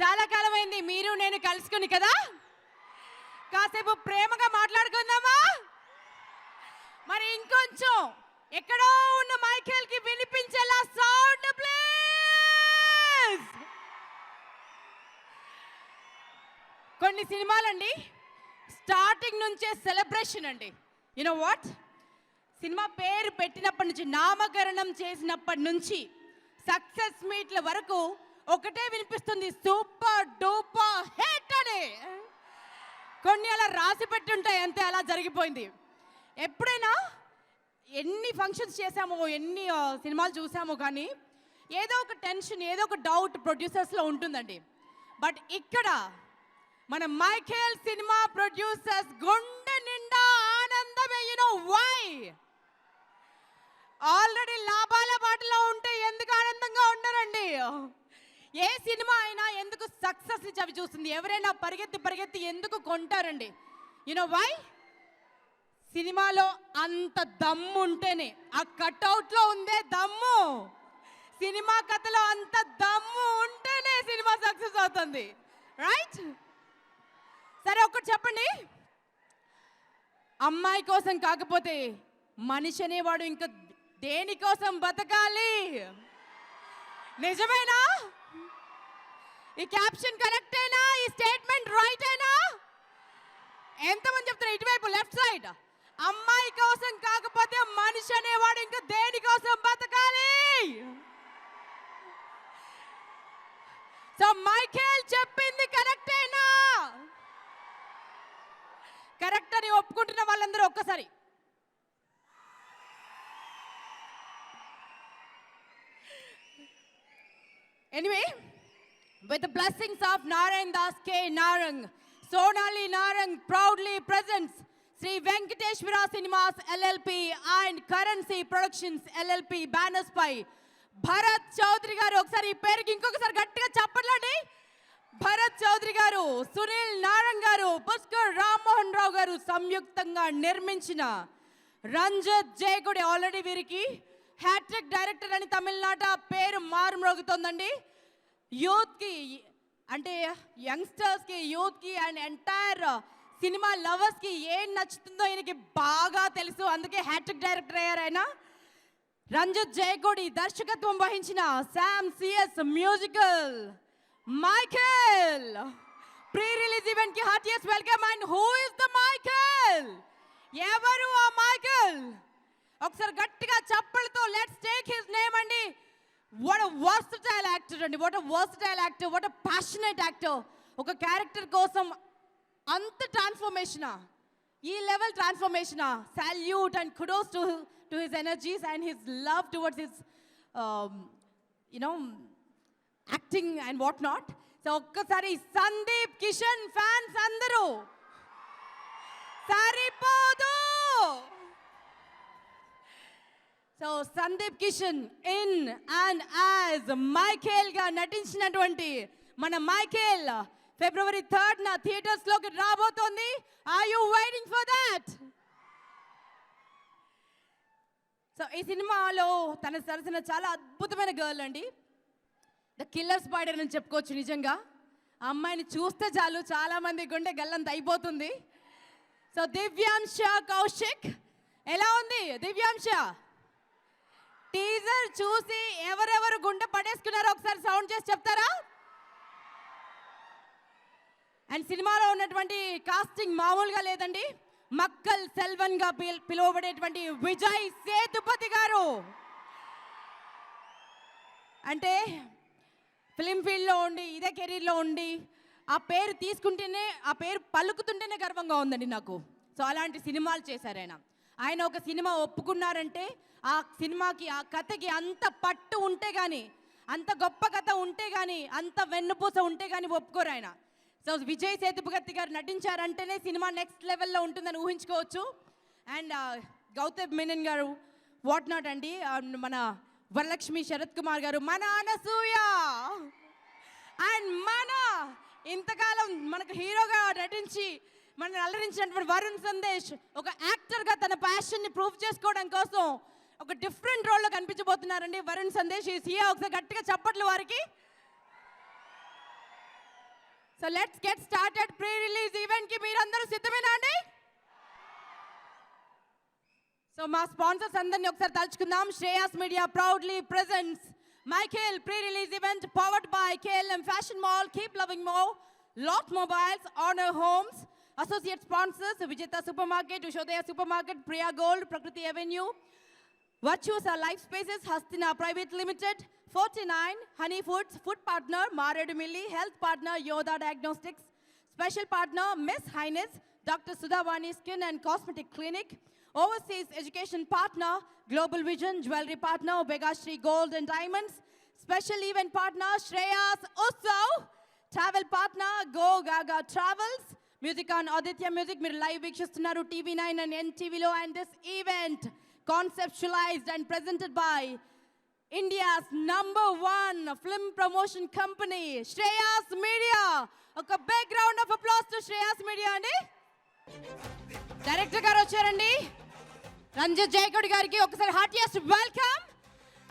చాలా కాలమైంది మీరు నేను కలుసుకుని కదా. కాసేపు ప్రేమగా మాట్లాడుకుందామా? మరి ఇంకొంచెం ఎక్కడో ఉన్న మైకేల్ కి వినిపించేలా సౌండ్ ప్లీజ్. కొన్ని సినిమాలండి స్టార్టింగ్ నుంచే సెలబ్రేషన్ అండి. యునో వాట్, సినిమా పేరు పెట్టినప్పటి నుంచి, నామకరణం చేసినప్పటి నుంచి సక్సెస్ మీట్ల వరకు ఒకటే వినిపిస్తుంది, సూపర్ డూపర్ హిట్ అని. కొన్ని అలా రాసి పెట్టుంటాయి అంతే, అలా జరిగిపోయింది. ఎప్పుడైనా ఎన్ని ఫంక్షన్స్ చేశామో, ఎన్ని సినిమాలు చూసామో, కానీ ఏదో ఒక టెన్షన్, ఏదో ఒక డౌట్ ప్రొడ్యూసర్స్లో ఉంటుందండి. బట్ ఇక్కడ మన మైకేల్ సినిమా ప్రొడ్యూసర్స్ గుండె నిండా ఆనందమే. You know why? ఆల్రెడీ లాభాల బాటలో ఉంటే ఎందుకు ఆనందంగా ఉండరండి? ఏ సినిమా అయినా ఎందుకు సక్సెస్ని చవి చూస్తుంది? ఎవరైనా పరిగెత్తి పరిగెత్తి ఎందుకు కొంటారండి? You know why? సినిమాలో అంత దమ్ము ఉంటేనే, ఆ కట్అవుట్లో ఉందే దమ్ము, సినిమా కథలో అంత దమ్ము ఉంటేనే సినిమా సక్సెస్ అవుతుంది, రైట్? సరే ఒకటి చెప్పండి, అమ్మాయి కోసం కాకపోతే మనిషి అనేవాడు ఇంకా దేనికోసం బతకాలి? నిజమేనా? ఈ క్యాప్షన్ కరెక్టేనా? ఈ స్టేట్మెంట్ రైట్ అయినా? ఎంతమంది చెప్తారు ఇటువైపు లెఫ్ట్ సైడ్? అమ్మాయి కోసం కాకపోతే మనిషి అనేవాడు ఇంకా దేనికోసం బతకాలి? సో మైకేల్ చెప్పింది కరెక్టేనా? కరెక్ట్ అని ఒప్పుకుంటున్న వాళ్ళందరూ ఒక్కసారి. Anyway, with the blessings of Narayan Das K. Narang, Sonali Narang proudly presents Sri Venkateshwara Cinemas LLP and Currency Productions LLP banners by Bharat Chaudhary garu. ఒకసారి ఈ పేరుకి ఇంకొకసారి గట్టిగా చప్పట్లండి. భరత్ చౌదరి గారు, సునీల్ నారంగ్ గారు, పుష్కర్ రామ్మోహన్ రావు గారు సంయుక్తంగా నిర్మించిన రంజిత్ జయగుడి. ఆల్రెడీ వీరికి హ్యాట్రిక్ డైరెక్టర్ అని తమిళనాట పేరు మారుమ్రోగుతోందండి. యూత్కి అంటే యంగ్స్టర్స్కి, యూత్కి అండ్ ఎంటైర్ సినిమా లవర్స్కి ఏం నచ్చుతుందో ఈయనకి బాగా తెలుసు, అందుకే హ్యాట్రిక్ డైరెక్టర్ అయ్యారు ఆయన. రంజిత్ జయగుడి దర్శకత్వం వహించిన Sam CS musical Michael pre release event కి heartiest welcome. And who is the Michael? ఎవరు ఆ మైకేల్? ఒకసారి గట్టిగా చప్పలతో లెట్స్ టేక్ హిస్ నేమ్ అండి. వాట్ అ వర్సటైల్ యాక్టర్ అండి, what a versatile actor, what a passionate actor. ఒక క్యారెక్టర్ కోసం అంత ట్రాన్స్ఫర్మేషనా, ఈ లెవెల్ ట్రాన్స్ఫర్మేషనా? Salute and kudos to his energies and his love towards his acting and what not. So ఒక్కసారి Sundeep Kishan fans అందరూ సరిపోదు. So Sandeep Kishan in and as Michael గా నటించినటువంటి మన మైకేల్ February 3rd థియేటర్స్ లోకి రాబోతోంది. Are you waiting for that? So ఈ సినిమాలో తన సరసన చాలా అద్భుతమైన గర్ల్ అండి, ద కిల్లర్ స్పైడర్ అని చెప్పుకోవచ్చు. నిజంగా ఆ అమ్మాయిని చూస్తే చాలు చాలా మంది గుండె గల్లంత అయిపోతుంది. సో దివ్యాంశ కౌశిక్, ఎలా ఉంది దివ్యాంశ? టీజర్ చూసి ఎవరెవరు గుండె పడేసుకున్నారో ఒకసారి సౌండ్ చేసి చెప్తారా? అండ్ సినిమాలో ఉన్నటువంటి కాస్టింగ్ మామూలుగా లేదండి. మక్కల్ సెల్వన్ గా పిలువబడేటువంటి విజయ్ సేతుపతి గారు, అంటే ఫిలిం ఫీల్డ్లో ఉండి, ఇదే కెరీర్లో ఉండి ఆ పేరు తీసుకుంటేనే, ఆ పేరు పలుకుతుంటేనే గర్వంగా ఉందండి నాకు. సో అలాంటి సినిమాలు చేశారు ఆయన. ఆయన ఒక సినిమా ఒప్పుకున్నారంటే ఆ సినిమాకి, ఆ కథకి అంత పట్టు ఉంటే కానీ, అంత గొప్ప కథ ఉంటే కానీ, అంత వెన్నుపూస ఉంటే కానీ ఒప్పుకోరు ఆయన. సో విజయ్ సేతుపతి గారు నటించారంటేనే సినిమా నెక్స్ట్ లెవెల్లో ఉంటుందని ఊహించుకోవచ్చు. అండ్ గౌతమ్ మీనన్ గారు, వాట్ నాట్ అండి, మన వరలక్ష్మి శరత్ కుమార్ గారు, మన అనసూయ, అండ్ మన ఇంతకాలం మనకు హీరోగా నటించి మనల్ని అలరించినటువంటి వరుణ్ సందేశ్ ఒక యాక్టర్గా తన ప్యాషన్ని ప్రూవ్ చేసుకోవడం కోసం ఒక డిఫరెంట్ రోల్లో కనిపించబోతున్నారండి. Varun Sandesh is here. ఒకసారి గట్టిగా చప్పట్లు వారికి. So let's get started. Pre-release event ki meerandaru siddhamena andi? So మా స్పాన్సర్స్ అందరిని ఒకసారి తలుచుకుందాం. Shreyas media proudly presents Michael pre-release event powered by KLM Fashion Mall, Keep Loving More, Lot Mobiles, Honor Homes. Associate sponsors Vijeta Supermarket, Ushodaya Supermarket, Priya Gold, Prakriti Avenue, Virtues are Life Spaces, Hastina Private Limited, 49, Honey Foods, Food Partner, Maredu Milli, Health Partner, Yoda Diagnostics, Special Partner, Miss Highness, Dr. Sudhavani Skin and Cosmetic Clinic, Overseas Education Partner, Global Vision, Jewelry Partner, Omega Shri Gold and Diamonds, Special Event Partner, Shreyas Utsav, Travel Partner, Go Gaga Travels, Music on Aditya Music, మీరు live వీక్షిస్తున్నారు TV9 and NTVలో, and this event conceptualized and presented by India's #1 film promotion company, Shreyas Media. ఒక big round of applause to Shreyas Media అండి. Director గారు వచ్చారండి, రంజిత్ జయకొడి గారికి ఒకసారి heartiest welcome.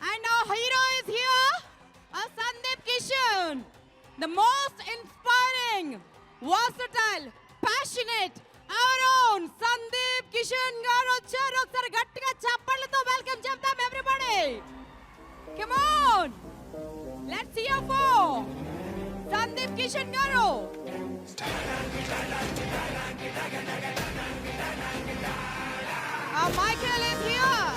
And our hero is here, Sandeep Kishan, the most inspiring, versatile, passionate, our own Sandeep Kishan garu వచ్చారు. ఒకసారి గట్టిగా చప్పట్లతో వెల్కమ్ చెప్తాం everybody. Come on, let's hear for Sandeep Kishan garu. Michael is here.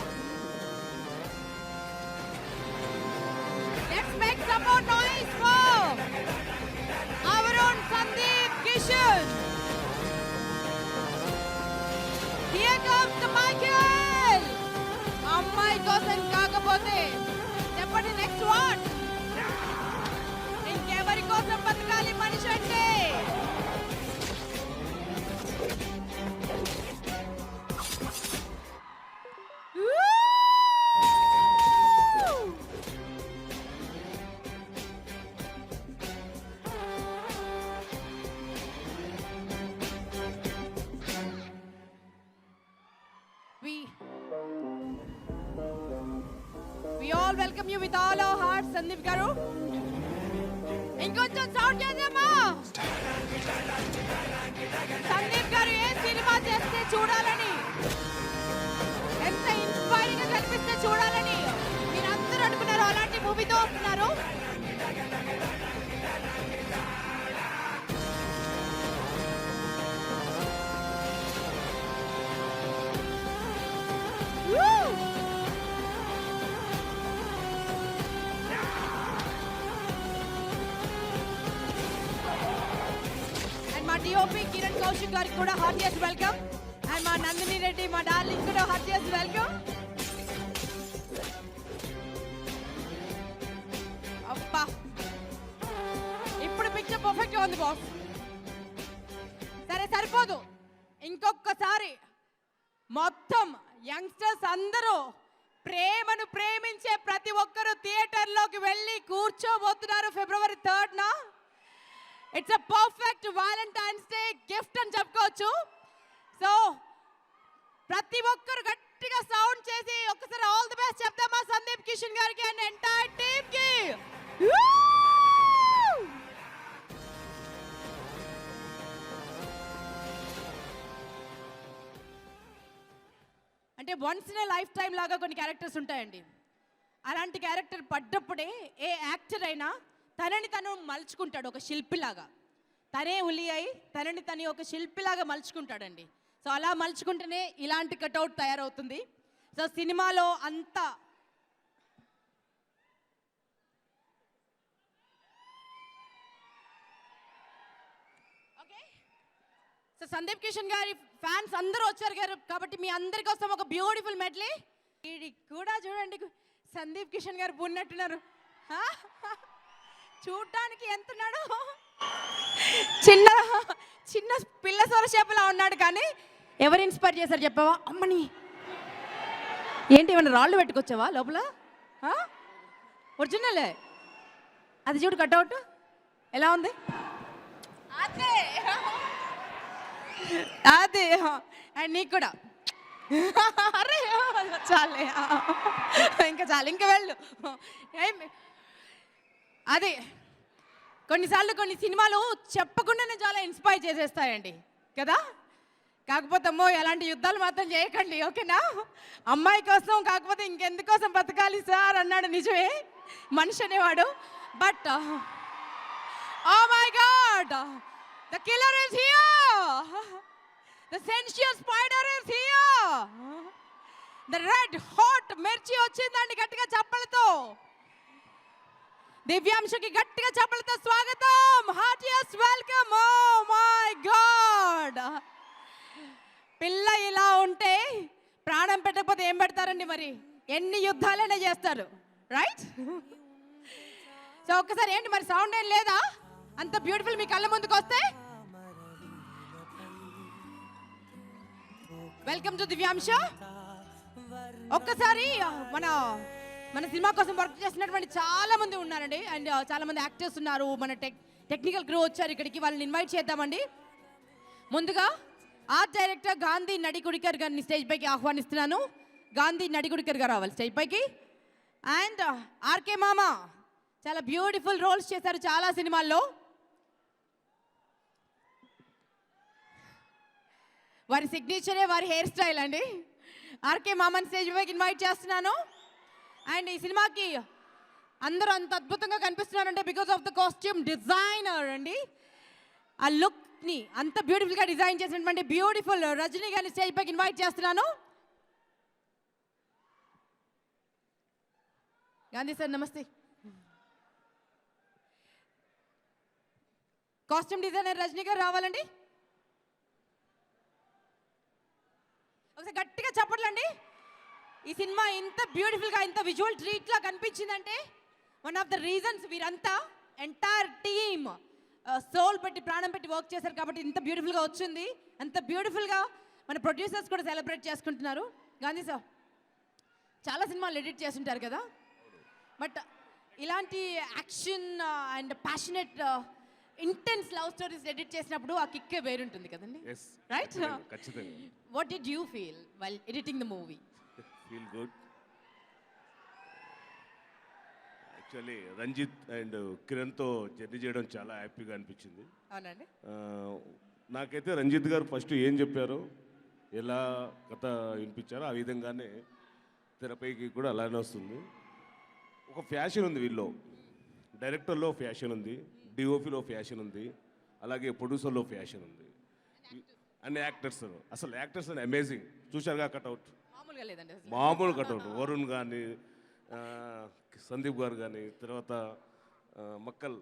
Let's make some more noise for our own Sandeep Kishan. Here comes the Michael. అమ్మాయి కోసం కాకపోతే చెప్పండి next what, ఇంకెవరి కోసం బతకాలి మనిషి అంటే? We all welcome you with all our hearts, Sandeep garu. ఇంకొంచెం సౌండ్ చేద్దామా? సందీప్ గారు ఏ సినిమా చేస్తే చూడాలని, ఎంత ఇన్స్పైరింగ్ గా కనిపిస్తే చూడాలని మీరందరూ అనుకున్నారు, అలాంటి మూవీతో వస్తున్నారు. మా డిఓపి కిరణ్ కౌశిక్ గారికి కూడా హార్టియస్ట్ వెల్కమ్. అండ్ మా నందిని రెడ్డి, మా డార్లింగ్ కూడా హార్టియస్ట్ వెల్కమ్. అబ్బా, ఇప్పుడు పిక్చర్ పర్ఫెక్ట్ గా ఉంది బాస్. సరే సరిపోదు, ఇంకొకసారి మొత్తం యంగ్స్టర్స్ అందరూ ప్రేమను ప్రేమించే ప్రతి ఒక్కరూ థియేటర్లోకి వెళ్ళి కూర్చోబోతున్నారు February 3rd. It's a perfect Valentine's day gift అని చెప్పుకోవచ్చు. సో ప్రతి ఒక్కరు గట్టిగా సౌండ్ చేసి ఒక్కసారి ఆల్ ది బెస్ట్ చెప్తామా సందీప్ కిషన్ గారికి అండ్ ఎంటైర్ టీమ్ కి. అంటే once in a life time లాగా కొన్ని క్యారెక్టర్స్ ఉంటాయండి. అలాంటి క్యారెక్టర్ పడ్డప్పుడే ఏ యాక్టర్ అయినా తనని తను మలుచుకుంటాడు, ఒక శిల్పిలాగా. తనే ఉలి అయి తనని తను ఒక శిల్పిలాగా మలుచుకుంటాడండి. సో అలా మలుచుకుంటేనే ఇలాంటి కట్అవుట్ తయారవుతుంది. సో సినిమాలో అంతా ఓకే. సో సందీప్ కిషన్ గారి ఫ్యాన్స్ అందరూ వచ్చారు కాబట్టి మీ అందరి కోసం ఒక బ్యూటిఫుల్ మెడ్లీ. ఇది కూడా చూడండి, సందీప్ కిషన్ గారు ఉన్నట్టున్నారు. చూడటానికి ఎంతున్నాడు, చిన్న చిన్న పిల్ల సొరచేపలా ఉన్నాడు. కానీ ఎవరు ఇన్స్పైర్ చేశారు చెప్పావా? అమ్మని ఏంటి, ఏమన్నా రాళ్ళు పెట్టుకొచ్చావా లోపల? ఒరిజినలే అది, చూడు కట్అవుట్ ఎలా ఉంది. అదే అదే, అండ్ నీకు కూడా. అరే చాలే, ఇంకా చాలు, ఇంకా వెళ్ళు. అదే కొన్నిసార్లు కొన్ని సినిమాలు చెప్పకుండానే చాలా ఇన్స్పైర్ చేసేస్తాయండి కదా. కాకపోతే అమ్మో ఎలాంటి యుద్ధాలు మాత్రం చేయకండి, ఓకేనా. అమ్మాయి కోసం కాకపోతే ఇంకెందుకోసం బతకాలి సార్ అన్నాడు, నిజమే మనిషి అనేవాడు. But oh my God, the killer is here, the sensuous spider is here, the red hot mirchi వచ్చిందండి. గట్టిగా చప్పలతో దివ్యాంశకి గట్టిగా చప్పలతో స్వాగతం, heartiest welcome. Oh my God, పిల్ల ఇలా ఉంటే ప్రాణం పెట్టకపోతే ఏం పెడతారండి మరి, ఎన్ని యుద్ధాలైనా చేస్తారు, రైట్. సో ఒక్కసారి ఏంటి మరి సౌండ్ ఏం లేదా, అంత బ్యూటిఫుల్ మీ కళ్ళ ముందుకు వస్తే. Welcome to Divyansha. ఒక్కసారి మన సినిమా కోసం వర్క్ చేసినటువంటి చాలా మంది ఉన్నారండి, అండ్ చాలా మంది యాక్టర్స్ ఉన్నారు, మన టెక్నికల్ క్రూ వచ్చారు ఇక్కడికి, వాళ్ళని ఇన్వైట్ చేద్దామండి. ముందుగా ఆర్ట్ డైరెక్టర్ గాంధీ నడికుడికర్ గారిని స్టేజ్ పైకి ఆహ్వానిస్తున్నాను. గాంధీ నడికుడికర్ గారు రావాలి స్టేజ్ పైకి. అండ్ ఆర్కే మామ చాలా బ్యూటిఫుల్ రోల్స్ చేశారు చాలా సినిమాల్లో. వారి సిగ్నేచరే వారి హెయిర్ స్టైల్ అండి. ఆర్కే మామని స్టేజ్ పైకి ఇన్వైట్ చేస్తున్నాను. అండ్ ఈ సినిమాకి అందరూ అంత అద్భుతంగా కనిపిస్తున్నారంటే because of the costume designer అండి. ఆ లుక్ని అంత బ్యూటిఫుల్గా డిజైన్ చేసినటువంటి బ్యూటిఫుల్ రజనీ గారిని స్టేజ్ పైకి ఇన్వైట్ చేస్తున్నాను. గాంధీ సార్ నమస్తే. కాస్ట్యూమ్ డిజైనర్ రజనీ గారు రావాలండి. ఒకసారి గట్టిగా చెప్పట్లండి. ఈ సినిమా ఇంత బ్యూటిఫుల్గా ఇంత విజువల్ ట్రీట్లా కనిపించిందంటే వన్ ఆఫ్ ద రీజన్స్ వీరంతా ఎంటైర్ టీమ్ సోల్ పెట్టి ప్రాణం పెట్టి వర్క్ చేశారు కాబట్టి ఇంత బ్యూటిఫుల్గా వచ్చింది. అంత బ్యూటిఫుల్గా మన ప్రొడ్యూసర్స్ కూడా సెలబ్రేట్ చేసుకుంటున్నారు. గాంధీ సార్ చాలా సినిమాలు ఎడిట్ చేస్తుంటారు కదా, బట్ ఇలాంటి action and passionate intense love stories edit చేసినప్పుడు ఆ కిక్కే వేరుంటుంది కదండి, right? What did you feel while editing the movie? Feel good. Actually Ranjith and కిరణ్తో జర్నీ చేయడం చాలా హ్యాపీగా అనిపించింది. అవునండి. నాకైతే రంజిత్ గారు ఫస్ట్ ఏం చెప్పారో, ఎలా కథ వినిపించారో ఆ విధంగానే తెరపైకి కూడా అలానే వస్తుంది. ఒక ఫ్యాషన్ ఉంది వీళ్ళు, డైరెక్టర్లో ఫ్యాషన్ ఉంది, డిఓపిలో ఫ్యాషన్ ఉంది, అలాగే ప్రొడ్యూసర్లో ఫ్యాషన్ ఉంది, అండ్ యాక్టర్స్. అసలు యాక్టర్స్ అని అమేజింగ్. చూశారుగా కట్అవుట్, మామూలు కట్అవుట్. వరుణ్ కానీ, సందీప్ గారు కానీ, తర్వాత మక్కల్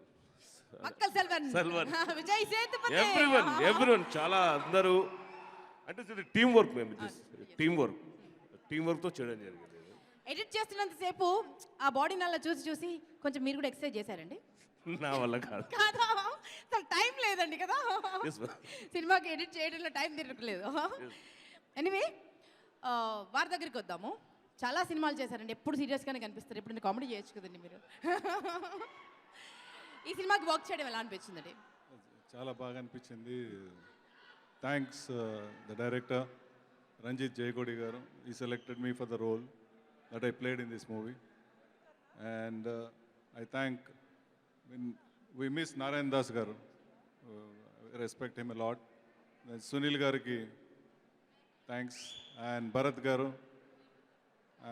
సెల్వన్, ఎవ్రీవన్ చాలా అందరూ అంటే టీం వర్క్. మేము టీం వర్క్తో చేయడం జరిగింది. ఎడిట్ చేస్తున్నంతసేపు ఆ బాడీ నల్లా చూసి కొంచెం మీరు కూడా ఎక్సర్సైజ్ చేశారండి? నా వల్ల కాదు, అసలు టైం లేదండి కదా, సినిమాకి ఎడిట్ చేయడంలో టైం తిరగలేదు. ఎనీవే వారి దగ్గరికి వద్దాము. చాలా సినిమాలు చేశారండి, ఎప్పుడు సీరియస్గానే కనిపిస్తారు, ఎప్పుడు కామెడీ చేయొచ్చు కదండి మీరు. ఈ సినిమాకి వర్క్ చేయడం ఎలా అనిపించిందండి? చాలా బాగా అనిపించింది. Thanks the director Ranjith Jayakodi garu. ఈ selected me for the role that I played in this movie. And I thank we miss Narayan Das garu. Respect him a lot. Sunil gariki thanks, and Bharat garu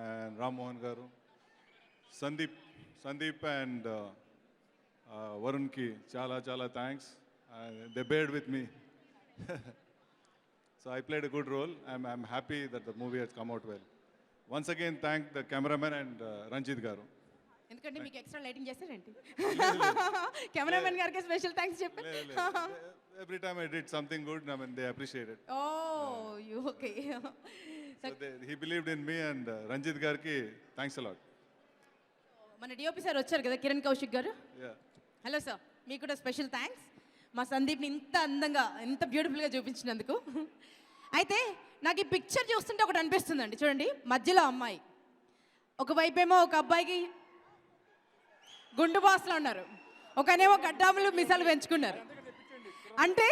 and Ram Mohan garu, Sandeep and Varun ki chala thanks. They bared with me. So I played a good role. I'm happy that the movie has come out well. Once again thank the cameraman and Ranjit garu. ఎందుకంటే మీకు extra lighting చేస్తారేంటి? Cameraman గారికి special thanks చెప్పండి. Every time I did something good, I mean they appreciate it. Oh, you okay? So he believed in me, and Ranjit garki thanks a lot. మన DOP sir వచ్చారు కదా, కిరణ్ కౌశిక్ గారు. Hello sir, మీకు కూడా special thanks మా సందీప్ని ఇంత అందంగా ఇంత బ్యూటిఫుల్గా చూపించినందుకు. అయితే నాకు ఈ పిక్చర్ చూస్తుంటే ఒకటి అనిపిస్తుందండి, చూడండి మధ్యలో అమ్మాయి, ఒకవైపేమో ఒక అబ్బాయికి గుండు బాస్లో ఉన్నారు, ఒకనేమో గడ్డాములు మిసాలు పెంచుకున్నారు. అంటే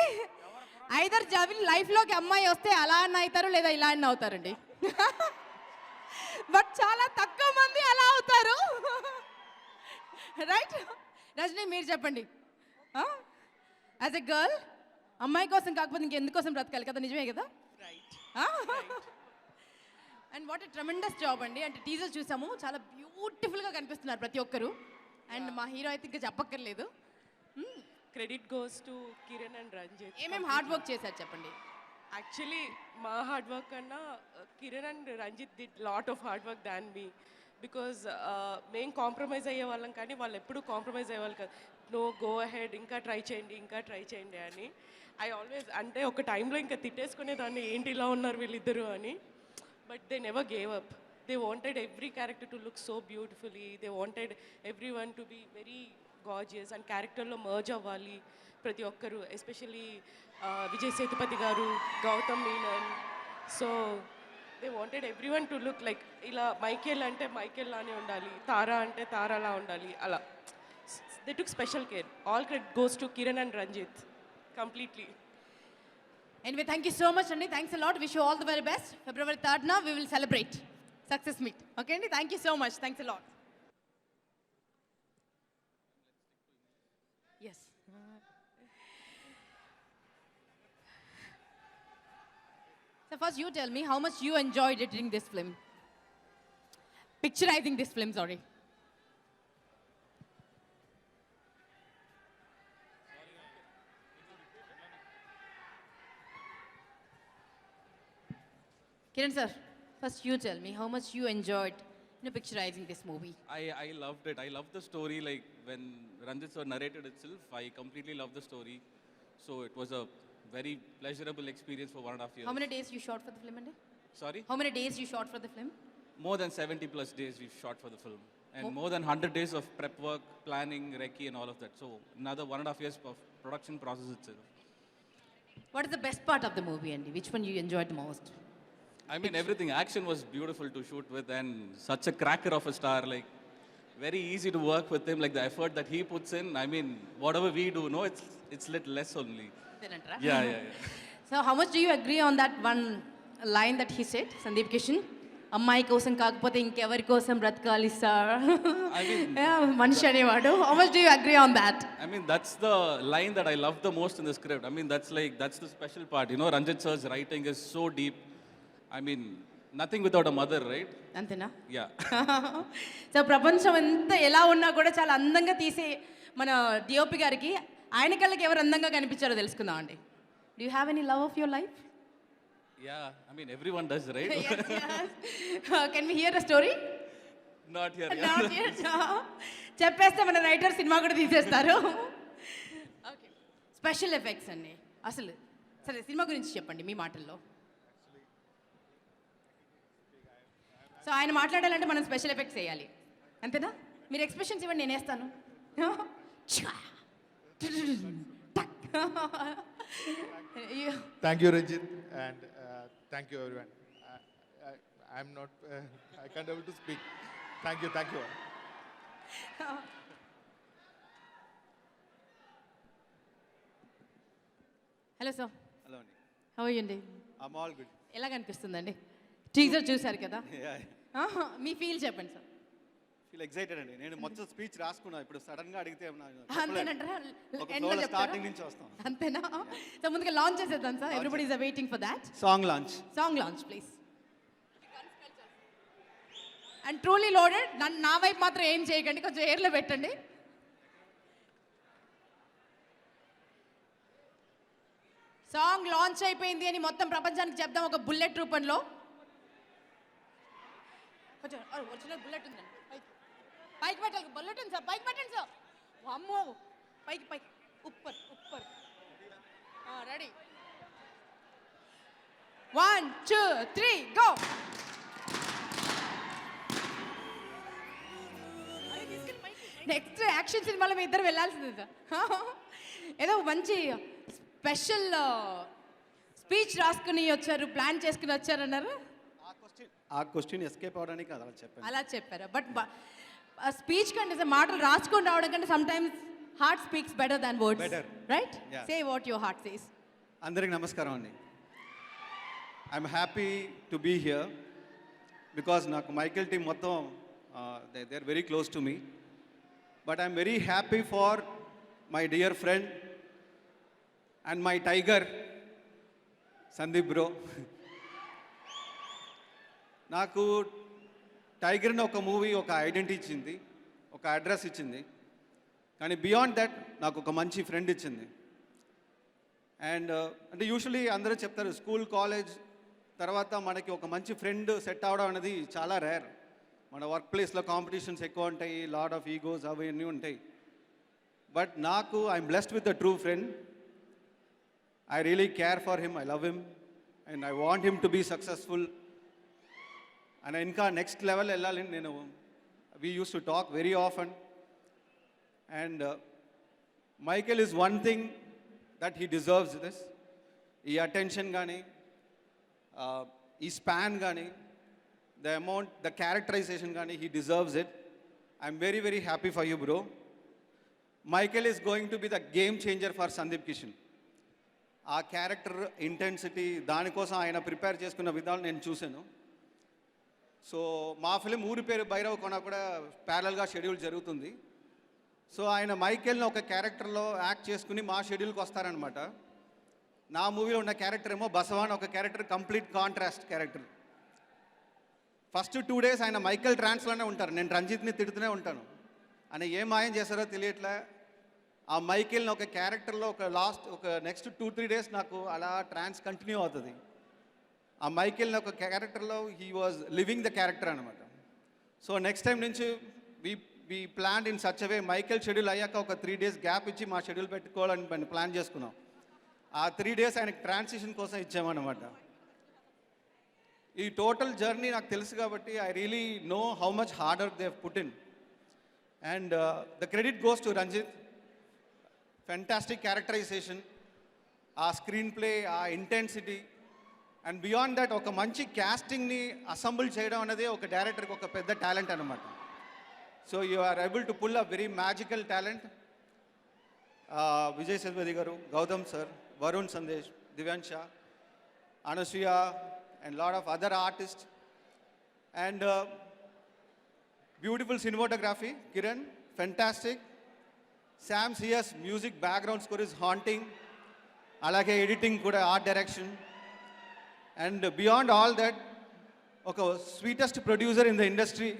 ఐదర్ జవిన్ లైఫ్లోకి అమ్మాయి వస్తే అలా అన్న అవుతారు, లేదా ఇలా అన్న అవుతారండి. బట్ చాలా తక్కువ మంది అలా అవుతారు, రైట్? రజనీ మీరు చెప్పండి, యాజ్ ఎ గర్ల్ అమ్మాయి కోసం కాకపోతే ఇంకెందుకోసం బ్రతకాలి కదా, నిజమే కదా? Right. And what a tremendous job అండి. అంటే టీజర్ చూసాము, చాలా బ్యూటిఫుల్గా కనిపిస్తున్నారు ప్రతి ఒక్కరు. అండ్ మా హీరో అయితే ఇంకా చెప్పక్కర్లేదు. Credit goes to Kiran and Ranjith. ఏమేమి హార్డ్ వర్క్ చేశారు చెప్పండి. యాక్చువల్లీ మా హార్డ్ వర్క్ కన్నా Kiran and Ranjith did lot of hard work than me. Because మేం కాంప్రమైజ్ అయ్యే వాళ్ళం కానీ వాళ్ళు ఎప్పుడూ కాంప్రమైజ్ అయ్యేవాళ్ళు కాదు. నో, గో అహెడ్, ఇంకా ట్రై చేయండి అని. ఐ ఆల్వేస్ అంటే ఒక టైంలో ఇంకా తిట్టేసుకునేదాన్ని, ఏంటి ఇలా ఉన్నారు వీళ్ళిద్దరు అని. But they never gave up. They wanted every character to look so beautifully. They wanted every one to be very gorgeous and క్యారెక్టర్లో మర్జ్ అవ్వాలి ప్రతి ఒక్కరు, especially Vijay Sethupathi garu, Gautham Menon. So they wanted every one to look like ఇలా Michael అంటే Michael లానే ఉండాలి, తారా అంటే తారాలా ఉండాలి, అలా. They took special care. All credit goes to Kiran and Ranjith completely. Anyway, thank you so much అండి. Thanks a lot. Wish you all the very best. February 3rd na we will celebrate success meet. Okay అండి, thank you so much. Thanks a lot. Yes. So first you tell me how much you enjoyed editing this film. Picturizing this film, sorry. Kiran sir, first you tell me how much you enjoyed picturizing this movie. I loved it. I loved the story. Like when Ranjit sir narrated itself, I completely loved the story. So it was a very pleasurable experience for 1.5 years. How many days you shot for the film, Andy? Sorry? How many days you shot for the film? More than 70 plus days we shot for the film. And more than 100 days of prep work, planning, recce and all of that. So another 1.5 years of production process itself. What is the best part of the movie, Andy? Which one you enjoyed the most? I mean, everything. Action was beautiful to shoot with, and such a cracker of a star. Like, very easy to work with him. Like the effort that he puts in. I mean, whatever we do, no, it's little less only. Yeah. So, how much do you agree on that one line that he said, Sandeep Kishan? అమ్మాయి కోసం కాకపోతే ఇంకెవరి కోసం బ్రతకాలి sir. I mean, మనిషి అనేవాడు. How much do you agree on that? I mean, that's the line that I love the most in the script. I mean, that's the special part. You know, Ranjit sir's writing is so deep. I mean, nothing without a mother, right? అంతేనా? Yeah. So ప్రపంచం ఎంత ఎలా ఉన్నా కూడా చాలా అందంగా తీసే మన డిఓపి గారికి ఆయన కళ్ళకి ఎవరు అందంగా కనిపించారో తెలుసుకుందాం అండి. Do you have any love of your life? Yeah, I mean, everyone does, right? Yes. Can we hear a story? Not here. Not yet. చెప్పేస్తే మన రైటర్ సినిమా కూడా తీసేస్తారు. ఓకే, స్పెషల్ ఎఫెక్ట్స్ అండి. అసలు సరే, సినిమా గురించి చెప్పండి మీ మాటల్లో. సో ఆయన మాట్లాడాలంటే మనం స్పెషల్ ఎఫెక్ట్స్ వేయాలి, అంతేనా? మీరు ఎక్స్ప్రెషన్స్ ఇవ్వండి, నేను వేస్తాను. Thank you, Ranjit, and thank you, everyone. I'm not, I can't able to speak. Thank you. Hello sir. Hello అండి. హౌ ఆర్ యు అండి? I'm all good. ఎలా కనిపిస్తుందండి? టీజర్ చూశారు కదా, యా, మీ ఫీల్ చెప్పండి సార్. ఫీల్ ఎక్సైటెడ్ అండి. నేను మొత్తం స్పీచ్ రాసుకున్నా, ఇప్పుడు సడన్ గా అడిగితే అంతేనంటారా? ఒక ఫ్లోలో స్టార్టింగ్ నుంచి వస్తాం. అంతేనా? సో ముందుగా లాంచ్ చేసేద్దాం sir. Everybody is waiting for that. Song launch. Song launch please. And truly loaded. నా వైపు మాత్రం ఏం చేయకండి, కొంచెం ఎయిర్లో పెట్టండి. సాంగ్ లాంచ్ అయిపోయింది అని మొత్తం ప్రపంచానికి చెప్దాం ఒక బుల్లెట్ రూపంలో. కొంచెం ఒరిజినల్ బుల్లెట్ ఉందండి, పైకి పెట్టాలి. బుల్లెట్ ఉంది సార్, పైకి పెట్టండి సార్. అమ్మో, పైకి ఉప్పర్. Ready, 1 2 3 go. నెక్స్ట్ యాక్షన్ సినిమాలో మీ ఇద్దరు వెళ్ళాల్సింది సార్. ఏదో మంచి స్పెషల్ స్పీచ్ రాసుకుని వచ్చారు, ప్లాన్ చేసుకుని వచ్చారన్నారు. ఆ క్వశ్చన్ ఎస్కేప్ అవడానికి అలా చెప్పారు. బట్ స్పీచ్ కంటే సార్ మాటలు రాసుకొని రావడం కంటే some times heart speaks better than words. Better. Right? Yeah. Say what your heart says. అందరికి నమస్కారం అండి. I'm happy to be here because నాకు మైకేల్ టీమ్ మొత్తం they are very close to me. But I'm very happy for my dear friend, and my tiger, Sandeep bro. నాకు టైగర్ని ఒక movie ఒక identity ఇచ్చింది, ఒక అడ్రస్ ఇచ్చింది. కానీ బియాండ్ దట్ నాకు ఒక మంచి ఫ్రెండ్ ఇచ్చింది. అండ్ అంటే యూజువలీ అందరూ చెప్తారు స్కూల్ కాలేజ్ తర్వాత మనకి ఒక మంచి ఫ్రెండ్ సెట్ అవ్వడం అనేది చాలా రేర్. మన వర్క్ ప్లేస్లో కాంపిటీషన్స్ ఎక్కువ ఉంటాయి, లాట్ ఆఫ్ ఈగోస్ అవన్నీ ఉంటాయి. బట్ నాకు I'm blessed with a true friend. I really care for him, I love him and I want him to be successful. And ఇంకా నెక్స్ట్ లెవెల్ వెళ్ళాలని నేను we use to talk very often. And Michael is one thing that he deserves this. ఈ attention కానీ ఈ span కానీ the amount, the characterization gani, he deserves it. I'm very, very happy for you, bro. Michael is going to be the game changer for Sandeep Kishan. ఆ character intensity దానికోసం ఆయన prepare చేసుకున్న విధానం నేను చూశాను. సో మా film ఊరి పేరు భైరవ్ కొన కూడా ప్యారల్గా షెడ్యూల్ జరుగుతుంది. సో ఆయన మైకేల్ని ఒక క్యారెక్టర్లో యాక్ట్ చేసుకుని మా షెడ్యూల్కి వస్తారనమాట. నా మూవీలో ఉన్న క్యారెక్టర్ ఏమో బసవాన్, ఒక character complete contrast character. First 2 days ఆయన మైకేల్ ట్రాన్స్లోనే ఉంటారు, నేను రంజిత్ని తిడుతూనే ఉంటాను. ఆయన ఏం మాయం చేస్తారో తెలియట్లే. ఆ మైకేల్ని ఒక క్యారెక్టర్లో ఒక నెక్స్ట్ 2-3 days నాకు అలా ట్రాన్స్ కంటిన్యూ అవుతుంది. ఆ మైకేల్ని ఒక క్యారెక్టర్లో he was living the character అనమాట. సో నెక్స్ట్ టైం నుంచి we plan in such away, Michael schedule అయ్యాక ఒక 3 days గ్యాప్ ఇచ్చి మా షెడ్యూల్ పెట్టుకోవాలని ప్లాన్ చేసుకున్నాం. ఆ 3 days ఆయనకి ట్రాన్సిషన్ కోసం ఇచ్చామన్నమాట. ఈ టోటల్ జర్నీ నాకు తెలుసు కాబట్టి I really know how much hard work they have put in. And the credit goes to Ranjith. Fantastic characterization, ఆ స్క్రీన్ ప్లే, ఆ ఇంటెన్సిటీ అండ్ బియాండ్ దట్ ఒక మంచి క్యాస్టింగ్ని అసెంబుల్ చేయడం అనేది ఒక డైరెక్టర్కి ఒక పెద్ద టాలెంట్ అనమాట. So you are able to pull a very magical talent. Vijay Sethupathi garu, Gautham sir, Varun Sandesh, Divyansha, Anasuya and lot of other artists, and beautiful cinematography, Kiran, fantastic. Sam CS music background score is haunting. Alage editing kuda, art direction, and beyond all that, oka sweetest producer in the industry,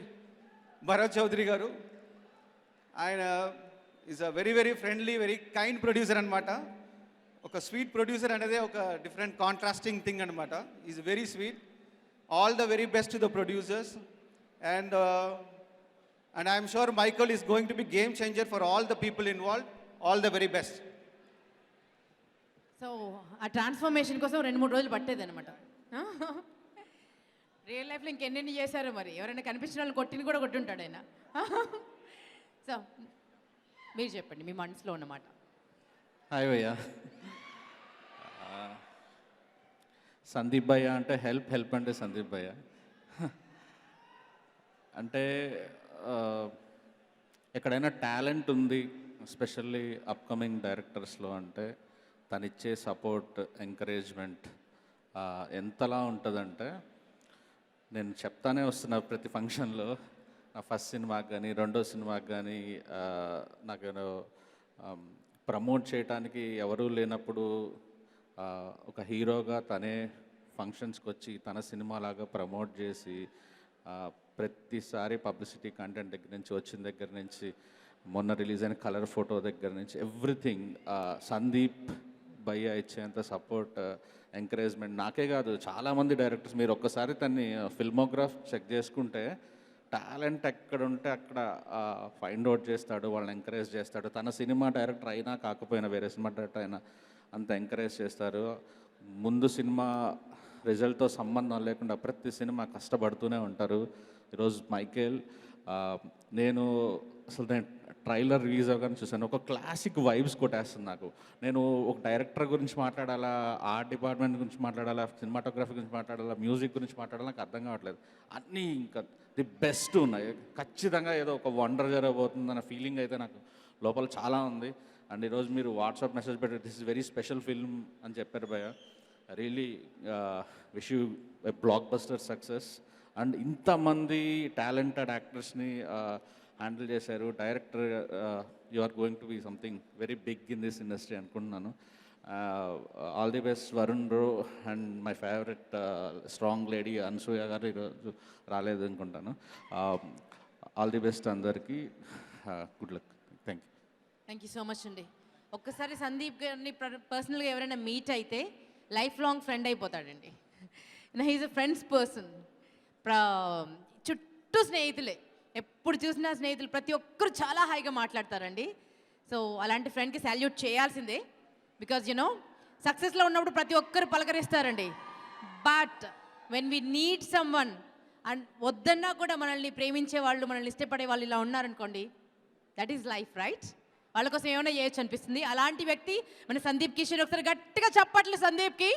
Bharat Chaudhary garu. ఆయన is a very, very friendly, very kind producer anamata. ఒక sweet producer అనేది ఒక different contrasting thing అనమాట. Is very sweet. All the very best to the producers. And I'm sure Michael is going to be game changer for all the people involve. All the very best. So ఆ transformation కోసం 2-3 రోజులు పట్టేది అనమాట. Real లైఫ్లో ఇంకెన్నెన్ని చేశారో మరి, ఎవరైనా కనిపించిన వాళ్ళు కొట్టిని కూడా కొట్టుంటాడు ఆయన. సో మీరు చెప్పండి మీ మనసులో ఉన్నమాట. హాయ్ భయ్యా. సందీప్ భయ్య అంటే హెల్ప్ అంటే సందీప్ భయ్య. అంటే ఎక్కడైనా టాలెంట్ ఉంది, ఎస్పెషల్లీ అప్కమింగ్ డైరెక్టర్స్లో, అంటే తనిచ్చే సపోర్ట్, ఎంకరేజ్మెంట్ ఎంతలా ఉంటుందంటే, నేను చెప్తానే వస్తున్నా ప్రతి ఫంక్షన్లో, నా ఫస్ట్ సినిమాకి కానీ రెండో సినిమాకి కానీ నాకు ప్రమోట్ చేయడానికి ఎవరూ లేనప్పుడు ఒక హీరోగా తనే ఫంక్షన్స్కి వచ్చి తన సినిమాలాగా ప్రమోట్ చేసి ప్రతిసారి పబ్లిసిటీ కంటెంట్ దగ్గర నుంచి, వచ్చిన దగ్గర నుంచి, మొన్న రిలీజ్ అయిన కలర్ ఫోటో దగ్గర నుంచి ఎవ్రీథింగ్ సందీప్ భయ్య ఇచ్చేంత సపోర్ట్, ఎంకరేజ్మెంట్ నాకే కాదు చాలామంది డైరెక్టర్స్. మీరు ఒక్కసారి తన్ని ఫిల్మోగ్రాఫ్ చెక్ చేసుకుంటే టాలెంట్ ఎక్కడ ఉంటే అక్కడ ఫైండ్ అవుట్ చేస్తాడు, వాళ్ళని ఎంకరేజ్ చేస్తాడు. తన సినిమా డైరెక్టర్ అయినా కాకపోయినా, వేరే సినిమా డైరెక్టర్ అయినా అంత ఎంకరేజ్ చేస్తారు. ముందు సినిమా రిజల్ట్తో సంబంధం లేకుండా ప్రతి సినిమా కష్టపడుతూనే ఉంటారు. ఈరోజు మైకేల్, నేను ట్రైలర్ రిలీజ్ అవ్వగానే చూసాను, ఒక క్లాసిక్ వైబ్స్ కొట్టేస్తుంది నాకు. నేను ఒక డైరెక్టర్ గురించి మాట్లాడాలా, ఆర్ట్ డిపార్ట్మెంట్ గురించి మాట్లాడాలా, సినిమాటోగ్రఫీ గురించి మాట్లాడాలా, మ్యూజిక్ గురించి మాట్లాడాలా, నాకు అర్థం కావట్లేదు. అన్నీ ఇంకా ది బెస్ట్ ఉన్నాయి. ఖచ్చితంగా ఏదో ఒక వండర్ జరగబోతుందన్న ఫీలింగ్ అయితే నాకు లోపల చాలా ఉంది. అండ్ ఈరోజు మీరు వాట్సాప్ మెసేజ్ పెట్టారు, this is very special film అని చెప్పారు భయ్య. Really wish you a block buster success. And ఇంతమంది టాలెంటెడ్ యాక్టర్స్ని హ్యాండిల్ చేశారు. Director you are going to be something very big in this industry అనుకుంటున్నాను. All the best Varun bro and my favourite strong lady Anasuya గారు ఈరోజు రాలేదు అనుకుంటాను. All the best అందరికీ, good luck. Thank you. Thank you so much అండి. ఒక్కసారి సందీప్ గారిని పర్సనల్గా ఎవరైనా మీట్ అయితే లైఫ్ లాంగ్ ఫ్రెండ్ అయిపోతాడండి. హీఈస్ అ ఫ్రెండ్స్ పర్సన్. చుట్టూ స్నేహితులే, ఎప్పుడు చూసినా స్నేహితులు, ప్రతి ఒక్కరు చాలా హాయిగా మాట్లాడతారండి. సో అలాంటి ఫ్రెండ్కి సాల్యూట్ చేయాల్సిందే. బికాజ్ యూనో సక్సెస్లో ఉన్నప్పుడు ప్రతి ఒక్కరు పలకరిస్తారండి. But when we need someone and వద్దన్నా కూడా మనల్ని ప్రేమించే వాళ్ళు, మనల్ని ఇష్టపడే వాళ్ళు ఇలా ఉన్నారనుకోండి, దట్ ఈస్ లైఫ్, రైట్? వాళ్ళ కోసం ఏమైనా చేయొచ్చు అనిపిస్తుంది. అలాంటి వ్యక్తి మన సందీప్ కిషన్. ఒకసారి గట్టిగా చప్పట్లు సందీప్కి.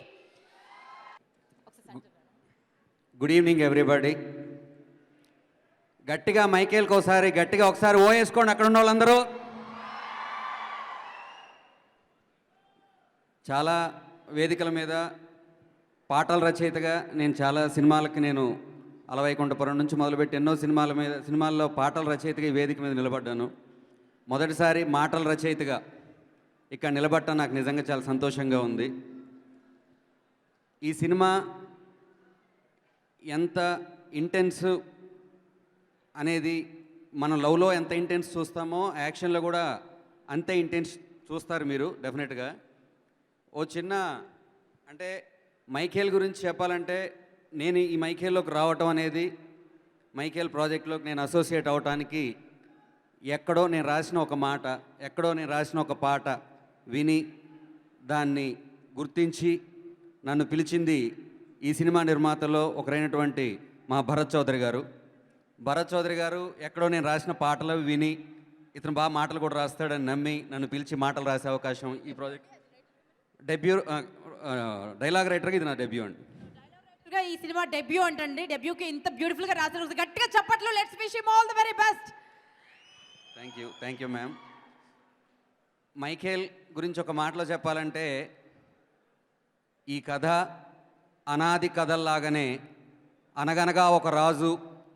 Good evening everybody. గట్టిగా మైకేల్కి ఒకసారి గట్టిగా ఒకసారి ఓ వేసుకోండి అక్కడ ఉన్న వాళ్ళందరూ. చాలా వేదికల మీద పాటల రచయితగా నేను చాలా సినిమాలకి నేను అలవైకుంఠపురం నుంచి మొదలుపెట్టి ఎన్నో సినిమాల్లో పాటల రచయితగా ఈ వేదిక మీద నిలబడ్డాను. మొదటిసారి మాటల రచయితగా ఇక్కడ నిలబడటం నాకు నిజంగా చాలా సంతోషంగా ఉంది. ఈ సినిమా ఎంత ఇంటెన్స్ అనేది మనం లవ్లో ఎంత ఇంటెన్స్ చూస్తామో యాక్షన్లో కూడా అంతే ఇంటెన్స్ చూస్తారు మీరు డెఫినెట్గా. ఓ చిన్న అంటే మైఖేల్ గురించి చెప్పాలంటే, నేను ఈ మైఖేల్లోకి రావటం అనేది, మైఖేల్ ప్రాజెక్ట్లోకి నేను అసోసియేట్ అవటానికి ఎక్కడో నేను రాసిన ఒక మాట, ఎక్కడో నేను రాసిన ఒక పాట విని దాన్ని గుర్తించి నన్ను పిలిచింది ఈ సినిమా నిర్మాతలో ఒకరైనటువంటి మా భరత్ చౌదరి గారు. భరత్ చౌదరి గారు ఎక్కడో నేను రాసిన పాటలు విని ఇతను బాగా మాటలు కూడా రాస్తాడని నమ్మి నన్ను పిలిచి మాటలు రాసే అవకాశం ఈ ప్రాజెక్ట్ డెబ్యూ డైలాగ్ రైటర్గా ఇది నా డెబ్యూ అండి. ఈ సినిమా డెబ్యూ అంటండి. డెబ్యూకి ఇంత బ్యూటిఫుల్గా రాసిన గట్టిగా చప్పట్లు. Let's wish him all the very best. Thank you ma'am. Michael గురించి ఒక మాటలో చెప్పాలంటే, ఈ కథ అనాది కథల్లాగానే అనగనగా ఒక రాజు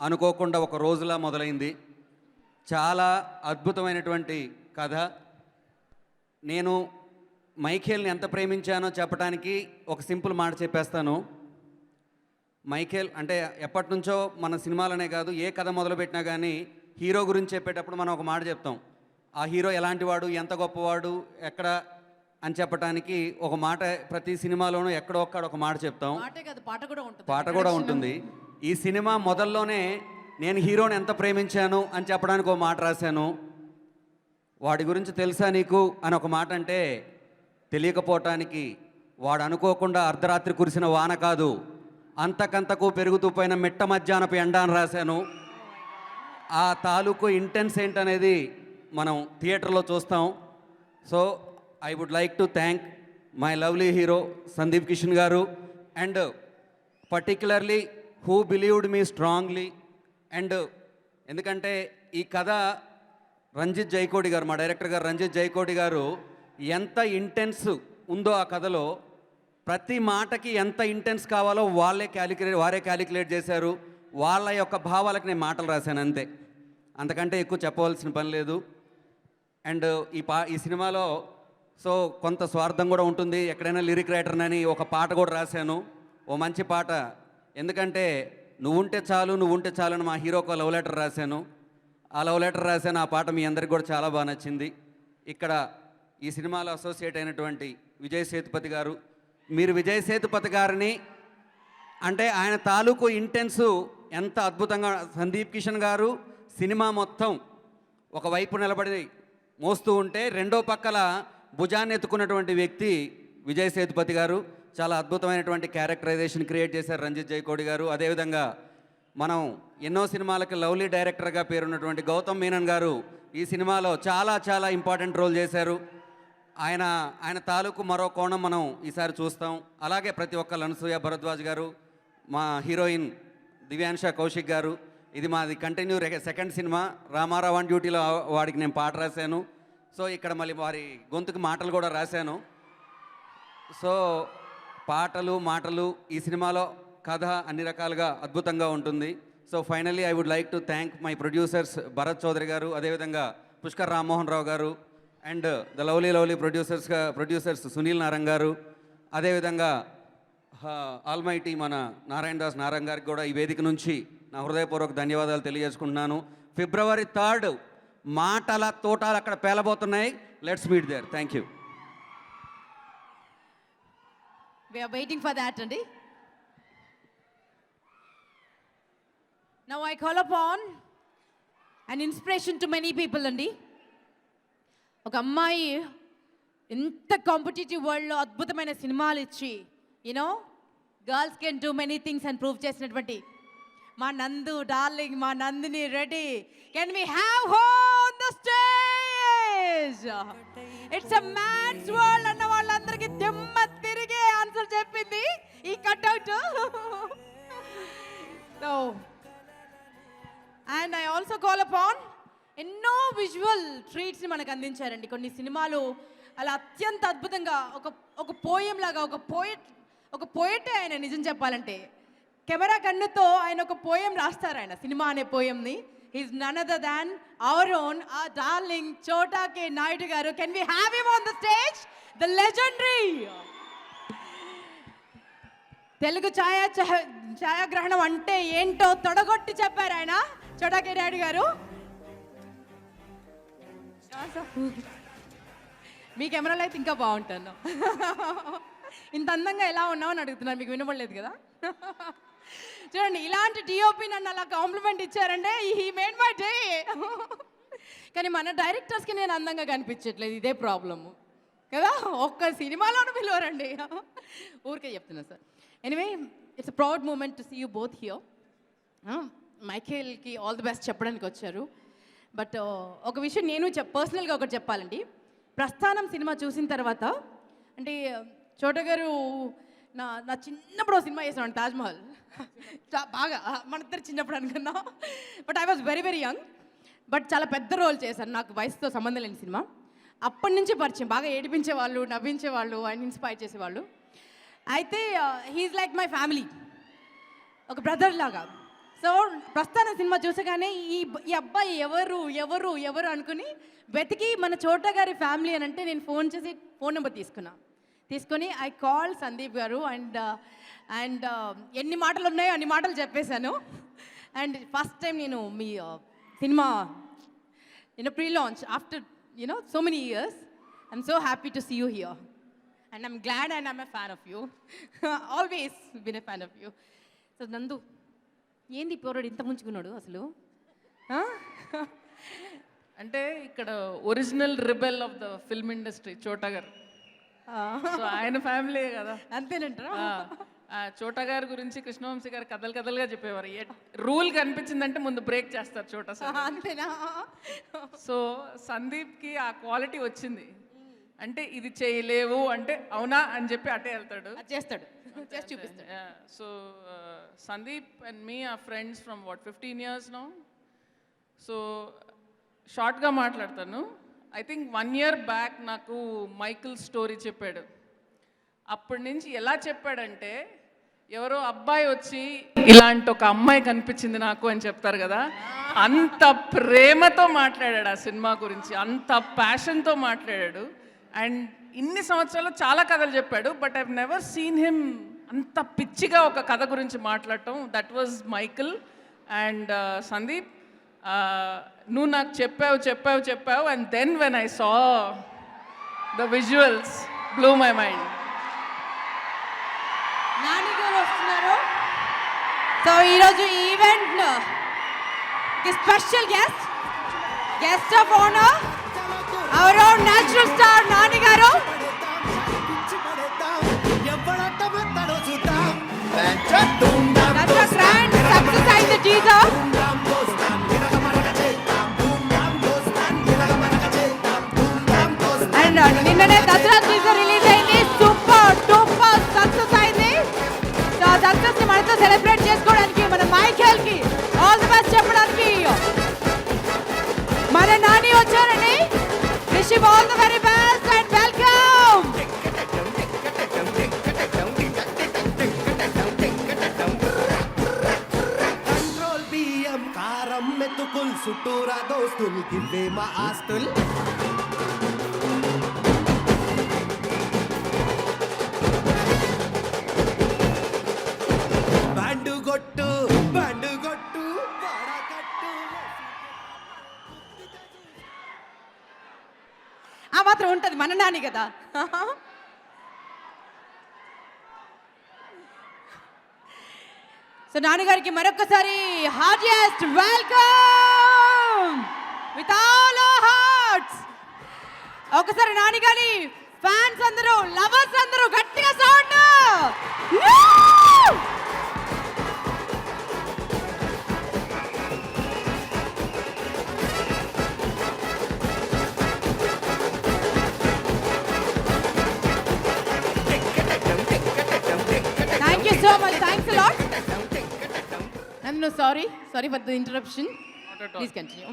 అనుకోకుండా ఒక రోజులా మొదలైంది. చాలా అద్భుతమైనటువంటి కథ. నేను మైఖేల్ని ఎంత ప్రేమించానో చెప్పడానికి ఒక సింపుల్ మాట చెప్పేస్తాను. మైఖేల్ అంటే ఎప్పటి నుంచో మన సినిమాలనే కాదు, ఏ కథ మొదలుపెట్టినా కానీ హీరో గురించి చెప్పేటప్పుడు మనం ఒక మాట చెప్తాం. ఆ హీరో ఎలాంటి వాడు, ఎంత గొప్పవాడు, ఎక్కడ అని చెప్పడానికి ఒక మాట ప్రతి సినిమాలోనూ ఎక్కడో ఒక్కడ ఒక మాట చెప్తాం. పాట కూడా ఉంటుంది. ఈ సినిమా మొదల్లోనే నేను హీరోని ఎంత ప్రేమించాను అని చెప్పడానికి ఒక మాట రాశాను. వాడి గురించి తెలుసా నీకు అని ఒక మాట అంటే, తెలియకపోవటానికి వాడు అనుకోకుండా అర్ధరాత్రి కురిసిన వాన కాదు, అంతకంతకు పెరుగుతూ పోయిన మిట్ట మధ్యాహ్నపు ఎండ అని రాశాను. ఆ తాలూకు ఇంటెన్స్ ఏంటనేది మనం థియేటర్లో చూస్తాం. So I would like to thank my lovely hero Sundeep Kishan garu, and particularly who believed me strongly. And ఎందుకంటే ఈ కథ రంజిత్ జైకోడి గారు, మా డైరెక్టర్ గారు రంజిత్ జైకోడి గారు ఎంత ఇంటెన్స్ ఉందో ఆ కథలో, ప్రతి మాటకి ఎంత ఇంటెన్స్ కావాలో వారే క్యాలిక్యులేట్ చేశారు. వాళ్ళ యొక్క భావాలకు నేను మాటలు రాశాను అంతే, అంతకంటే ఎక్కువ చెప్పవలసిన పని లేదు. అండ్ ఈ సినిమాలో సో కొంత స్వార్థం కూడా ఉంటుంది. ఎక్కడైనా లిరిక్ రైటర్నని ఒక పాట కూడా రాశాను, ఓ మంచి పాట. ఎందుకంటే నువ్వుంటే చాలు అని మా హీరోకి లవ్ లెటర్ రాశాను. ఆ లవ్ లెటర్ రాశాను, ఆ పాట మీ అందరికి కూడా చాలా బాగా నచ్చింది. ఇక్కడ ఈ సినిమాలో అసోసియేట్ అయినటువంటి విజయ్ సేతుపతి గారు, మీరు విజయ్ సేతుపతి గారిని అంటే ఆయన తాలూకు ఇంటెన్సు ఎంత అద్భుతంగా, సందీప్ కిషన్ గారు సినిమా మొత్తం ఒకవైపు నిలబడి మోస్తూ ఉంటే రెండో పక్కల భుజాన్ని ఎత్తుకున్నటువంటి వ్యక్తి విజయ్ సేతుపతి గారు. చాలా అద్భుతమైనటువంటి క్యారెక్టరైజేషన్ క్రియేట్ చేశారు రంజిత్ జైకోడి గారు. అదేవిధంగా మనం ఎన్నో సినిమాలకి లవ్లీ డైరెక్టర్గా పేరున్నటువంటి గౌతమ్ మీనన్ గారు ఈ సినిమాలో చాలా చాలా ఇంపార్టెంట్ రోల్ చేశారు. ఆయన తాలూకు మరో కోణం మనం ఈసారి చూస్తాం. అలాగే ప్రతి ఒక్కరు, అనసూయ భరద్వాజ్ గారు, మా హీరోయిన్ దివ్యాంశ కౌశిక్ గారు. ఇది మాది continue second cinema. Ramarao on డ్యూటీలో వాడికి నేను పాట రాశాను. సో ఇక్కడ మళ్ళీ వారి గొంతుకు మాటలు కూడా రాశాను. సో పాటలు మాటలు ఈ సినిమాలో కథ అన్ని రకాలుగా అద్భుతంగా ఉంటుంది. So finally I would like to thank my producers Bharath Chowdary garu, అదేవిధంగా Pushkar Rammohan Rao garu and the lovely producers Sunil Narang garu, అదేవిధంగా ఆల్మైటీ మన నారాయణ దాస్ నారంగ్ గారికి కూడా ఈ వేదిక నుంచి నా హృదయపూర్వక ధన్యవాదాలు తెలియజేసుకుంటున్నాను. February 3rd మాటల తోటాలు అక్కడ పేలబోతున్నాయి. Let's meet there. Thank you. We are waiting for that, Andy. Now I call upon an inspiration to many people, Andy. ఒక అమ్మాయి ఇంత కాంపిటేటివ్ వరల్డ్లో అద్భుతమైన సినిమాలు ఇచ్చి you know girls can do many things అని ప్రూవ్ చేసినటువంటి మా నందు డార్లింగ్, మా Nandini Reddy, can we have on the stage? It's a man's world అన్న వాళ్ళందరికీ దిమ్మ తిరిగే ఆన్సర్ చెప్పింది ఈ cutout. So and I also call upon ఎన్నో విజువల్ ట్రీట్స్ని మనకు అందించారండి. కొన్ని సినిమాలు అలా అత్యంత అద్భుతంగా ఒక పోయం లాగా ఒక పోయటే ఆయన. నిజం చెప్పాలంటే కెమెరా కన్నుతో ఆయన ఒక పోయం రాస్తారు, ఆయన సినిమా అనే పోయంని. He's none other than our own darling Chota K Naidu garu. Can we have him on the stage? The legendary Telugu ఛాయాగ్రహణం అంటే ఏంటో తొడగొట్టి చెప్పారు ఆయన, చోటా కే నాయుడు గారు. మీ కెమెరాలో అయితే ఇంకా బాగుంటాను. ఇంత అందంగా ఎలా ఉన్నావు అని అడుగుతున్నారు, మీకు వినపడలేదు కదా? చూడండి, ఇలాంటి టీఓపీ నన్ను అలా కాంప్లిమెంట్ ఇచ్చారంటే హీ మేడ్ మై డే. కానీ మన డైరెక్టర్స్కి నేను అందంగా కనిపించట్లేదు, ఇదే ప్రాబ్లము కదా. ఒక్క సినిమాలోనూ పిలవరండి, ఊరికే చెప్తున్నా sir. Anyway, it's a proud moment to see you both here. మైఖేల్కి ఆల్ ది బెస్ట్ చెప్పడానికి వచ్చారు. బట్ ఒక విషయం నేను పర్సనల్గా ఒకటి చెప్పాలండి. ప్రస్థానం సినిమా చూసిన తర్వాత అంటే చోటా గారు నా చిన్నప్పుడు ఒక సినిమా చేసాను, తాజ్మహల్. బాగా మన ఇద్దరు చిన్నప్పుడు అనుకున్నా. But I was very very young. But చాలా పెద్ద రోల్ చేశాను, నాకు వయసుతో సంబంధం లేని సినిమా. అప్పటి నుంచి పరిచయం, బాగా ఏడిపించేవాళ్ళు, నవ్వించేవాళ్ళు, ఆయన ఇన్స్పైర్ చేసేవాళ్ళు. అయితే హీఈస్ లైక్ మై ఫ్యామిలీ, ఒక బ్రదర్ లాగా. సో ప్రస్థానం సినిమా చూసగానే ఈ అబ్బాయి ఎవరు అనుకుని వెతికి మన చోటా గారి ఫ్యామిలీ అని అంటే నేను ఫోన్ చేసి ఫోన్ నెంబర్ తీసుకొని ఐ కాల్ సందీప్ గారు అండ్ ఎన్ని మాటలు ఉన్నాయో అన్ని మాటలు చెప్పేశాను. అండ్ ఫస్ట్ టైం నేను మీ సినిమా pre launch after so many years, I'm so happy to see you here and I'm glad and I'm a fan of you, always been a fan of you. So Nandu, ఏంది పోరాడు ఇంత ముంచుకున్నాడు అసలు? అంటే ఇక్కడ original rebel of the film industry Chota garu. So ఆయన family కదా. అంతేనంటారా? చోటా గారి గురించి కృష్ణవంశీ గారు కథలుగా చెప్పేవారు. రూల్ కనిపించిందంటే ముందు బ్రేక్ చేస్తారు చోటా సార్. అంతేనా? సో సందీప్కి ఆ క్వాలిటీ వచ్చింది. అంటే ఇది చేయలేవు అంటే అవునా అని చెప్పి అటే వెళ్తాడు, చేస్తాడు, చేసి చూపిస్తాడు. So Sandeep and me are friends from 15 years now. So షార్ట్గా మాట్లాడతాను. ఐ థింక్ 1 year బ్యాక్ నాకు మైకిల్ స్టోరీ చెప్పాడు. అప్పటి నుంచి ఎలా చెప్పాడంటే, ఎవరో అబ్బాయి వచ్చి ఇలాంటి ఒక అమ్మాయి కనిపించింది నాకు అని చెప్తారు కదా, అంత ప్రేమతో మాట్లాడాడు ఆ సినిమా గురించి, అంత ప్యాషన్తో మాట్లాడాడు. అండ్ ఇన్ని సంవత్సరాలు చాలా కథలు చెప్పాడు, but I've never seen him అంత పిచ్చిగా ఒక కథ గురించి మాట్లాడటం. That was Michael. And Sandeep, నువ్వు నాకు చెప్పావు and then when I saw the visuals blew my mind. Nani garu వస్తున్నారు. సో ఈరోజు event special guest of honour our own natural star Nani garu. That's a grand success in the teaser. And నిన్ననే Dasara teaser release అయింది, super duper success అయింది. So ఆ success ని మనతో celebrate చేసుకోవడానికి మన మైఖేల్ కి ఆల్ ది బెస్ట్ చెప్పడానికి మన నాని వచ్చారండి. Wish you all the very best and welcome. చుట్టూరా దోస్తులు గివ్వే మా ఆస్తులు బ్యాండు కొట్టు వాడకట్టు ఆ మాత్రం ఉంటుంది మన నాని కదా. సో నాన్నగారికి మరొకసారి heartiest welcome with all our hearts. ఒకసారి నాన్నగారి ఫ్యాన్స్ అందరూ, లవర్స్ అందరూ గట్టిగా sound. Thank you so much. Thanks a lot. No, sorry for the interruption. Please continue.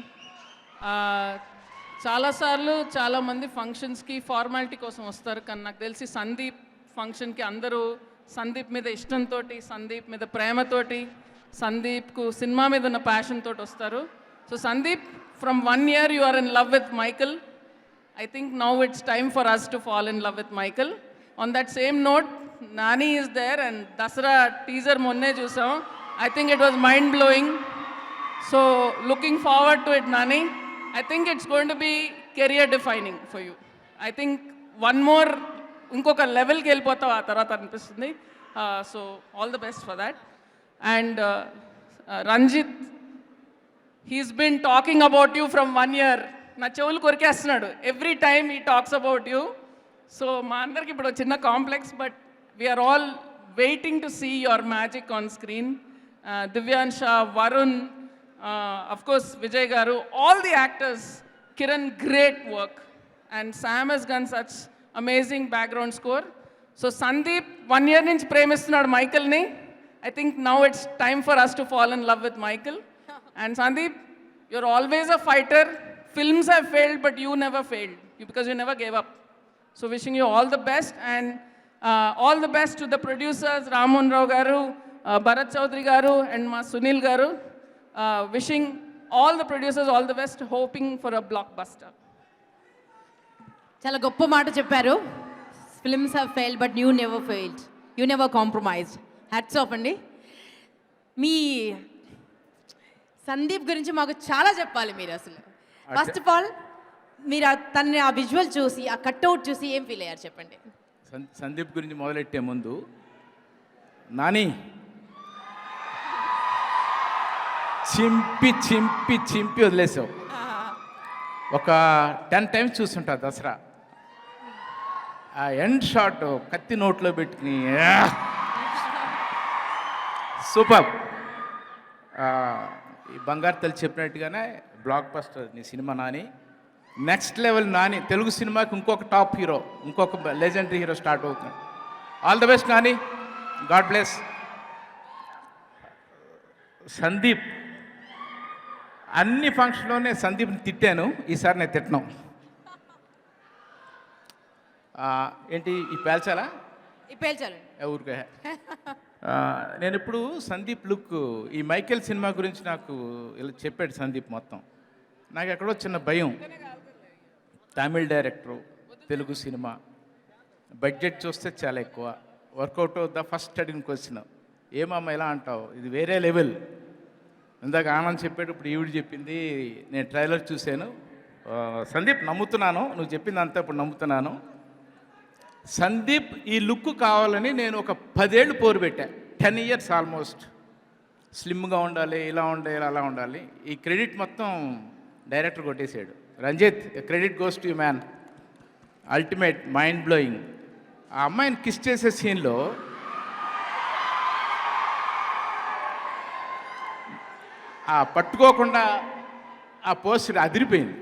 చాలాసార్లు చాలామంది ఫంక్షన్స్కి ఫార్మాలిటీ కోసం వస్తారు, కానీ నాకు తెలిసి సందీప్ ఫంక్షన్కి అందరూ సందీప్ మీద ఇష్టంతో, సందీప్ మీద ప్రేమతోటి, సందీప్కు సినిమా మీద ఉన్న ప్యాషన్ తోటి వస్తారు. So Sandeep, from 1 year you are in love with Michael. I think now it's time for us to fall in love with Michael. On that same note, Nani is there and Dasara teaser monne chusam. I think it was mind blowing. So looking forward to it, Nani. I think it's going to be career defining for you. I think one more inkoka level ki velipotava aa tarvata anipistundi. So all the best for that. And Ranjit, he's been talking about you from 1 year. Na chevulu korikestunnadu every time he talks about you. So మా అందరికి ఇప్పుడు చిన్న complex, but we are all waiting to see your magic on screen. Divyansha, Varun, of course Vijay గారు, all the actors, Kiran, great work, and Sam he's given such amazing background score. So Sandeep 1 year నుంచి ప్రేమిస్తున్నాడు మైకల్ని. I think now it's time for us to fall in love with Michael. And Sandeep, you are always a fighter. Films have failed, but you never failed because you never gave up. So wishing you all the best, and all the best to the producers, Ramohan Rao garu, Bharat Chaudhary garu, and ma Sunil garu. Wishing all the producers all the best, hoping for a blockbuster. చాలా గొప్ప మాట చెప్పారు. Films have failed but you never failed, you never compromised. Hats off అండి. మీ సందీప్ గురించి మాకు చాలా చెప్పాలి మీరు. అసలు ఫస్ట్ ఆఫ్ ఆల్ మీరు తనని ఆ విజువల్ చూసి, ఆ కట్అవుట్ చూసి ఏం ఫీల్ అయ్యారు చెప్పండి. సందీప్ గురించి మొదలెట్టే ముందు, నాని చింపి చింపి చింపి వదిలేసావు. ఒక 10 times చూస్తుంటా దసరా. ఆ ఎండ్ షాట్ కత్తి నోట్లో పెట్టుకుని సూపర్. ఈ బంగారు తల్లి చెప్పినట్టుగానే బ్లాక్ బస్టర్ నీ cinema Nani. Next level Nani. Telugu సినిమాకి ఇంకొక టాప్ హీరో, ఇంకొక లెజెండరీ హీరో స్టార్ట్ అవుతున్నాడు. All the best Nani, God bless. Sandeep, అన్ని ఫంక్షన్లోనే సందీప్ని తిట్టాను, ఈసారి నేను తిట్టను. ఏంటి ఈ పేల్చాలా? ఊరికే నేను ఇప్పుడు సందీప్ లుక్, ఈ మైకేల్ సినిమా గురించి నాకు ఇలా చెప్పాడు సందీప్ మొత్తం. నాకు ఎక్కడో చిన్న భయం. Tamil director, Telugu cinema, budget చూస్తే చాలా ఎక్కువ. వర్కౌట్ అవుద్దా? ఫస్ట్ అడిగిన క్వశ్చన్. ఏమమ్మా ఇలా అంటావు, ఇది వేరే లెవెల్. ఇందాక ఆనంద్ చెప్పాడు, ఇప్పుడు ఈవిడ చెప్పింది. నేను ట్రైలర్ చూశాను. సందీప్ నమ్ముతున్నాను, నువ్వు చెప్పింది అంతా ఇప్పుడు నమ్ముతున్నాను. సందీప్ ఈ లుక్ కావాలని నేను ఒక 10 ఏళ్ళు పోరు పెట్టా. 10 years ఆల్మోస్ట్. స్లిమ్గా ఉండాలి, ఇలా ఉండాలి, అలా ఉండాలి. ఈ క్రెడిట్ మొత్తం డైరెక్టర్ కొట్టేశాడు. Ranjith, credit goes to you man. Ultimate, mind blowing. ఆ అమ్మాయిని కిస్ చేసే సీన్లో ఆ పట్టుకోకుండా ఆ పోస్టర్ అదిరిపోయింది.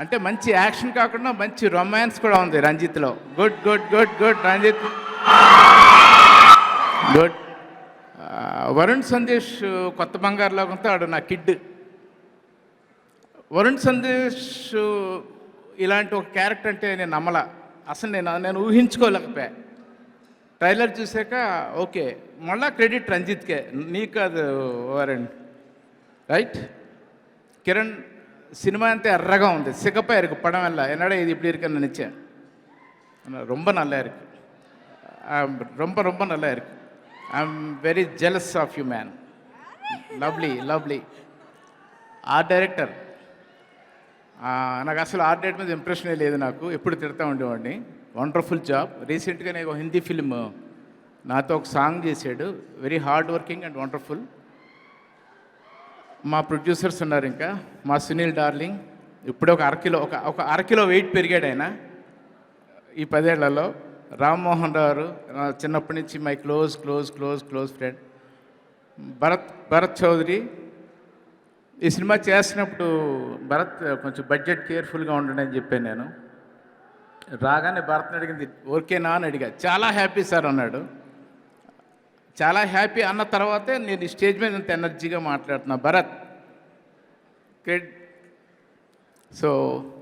అంటే మంచి యాక్షన్ కాకుండా మంచి రొమాన్స్ కూడా ఉంది రంజిత్లో. Good good good good Ranjith, good. Varun Sandesh కొత్త బంగారు లోకంతో ఆడు నా కిడ్. వరుణ్ సందేశ్ ఇలాంటి ఒక క్యారెక్టర్ అంటే నేను నమ్మలా. అసలు నేను ఊహించుకోలేకపోయా. ట్రైలర్ చూసాక ఓకే, మళ్ళా క్రెడిట్ రంజిత్కే, నీకు కాదు వరుణ్, రైట్? కిరణ్ சினிமா అంతే ఎర్రగా ఉంది சிகப்பாக இருக்கு படம் எல்லாம் என்னடா இது இப்படி இருக்குன்னு நினச்சேன் ஆனால் ரொம்ப நல்லா இருக்கு ரொம்ப ரொம்ப நல்லா இருக்கு I am very jealous of you man lovely lovely art director నాకు అసలు ఆర్ట్ డైరెక్టర్ మీద ఇంప్రెషనే లేదు నాకు ఎప్పుడు తిడతా ఉండేవాడిని వండర్ఫుల్ జాబ్ రీసెంట్గా నేను ఒక హిందీ ఫిల్మ్ నాతో ఒక సాంగ్ చేశాడు very hard working and wonderful మా ప్రొడ్యూసర్స్ ఉన్నారు ఇంకా మా సునీల్ డార్లింగ్ ఇప్పుడే ఒక అరకిలో వెయిట్ పెరిగాడు ఆయన ఈ 10 ఏళ్లలో రామ్మోహన్ రావు నా చిన్నప్పటి నుంచి my close friend Bharath Chowdary ఈ సినిమా చేస్తున్నప్పుడు భరత్ కొంచెం బడ్జెట్ కేర్ఫుల్గా ఉండండి అని చెప్పాను నేను రాగానే భరత్ని అడిగింది ఓకేనా అని అడిగా చాలా హ్యాపీ సార్ అన్నాడు చాలా హ్యాపీ అన్న తర్వాతే నేను ఈ స్టేజ్ మీద ఇంత ఎనర్జీగా మాట్లాడుతున్నా భరత్ గ్రేట్ సో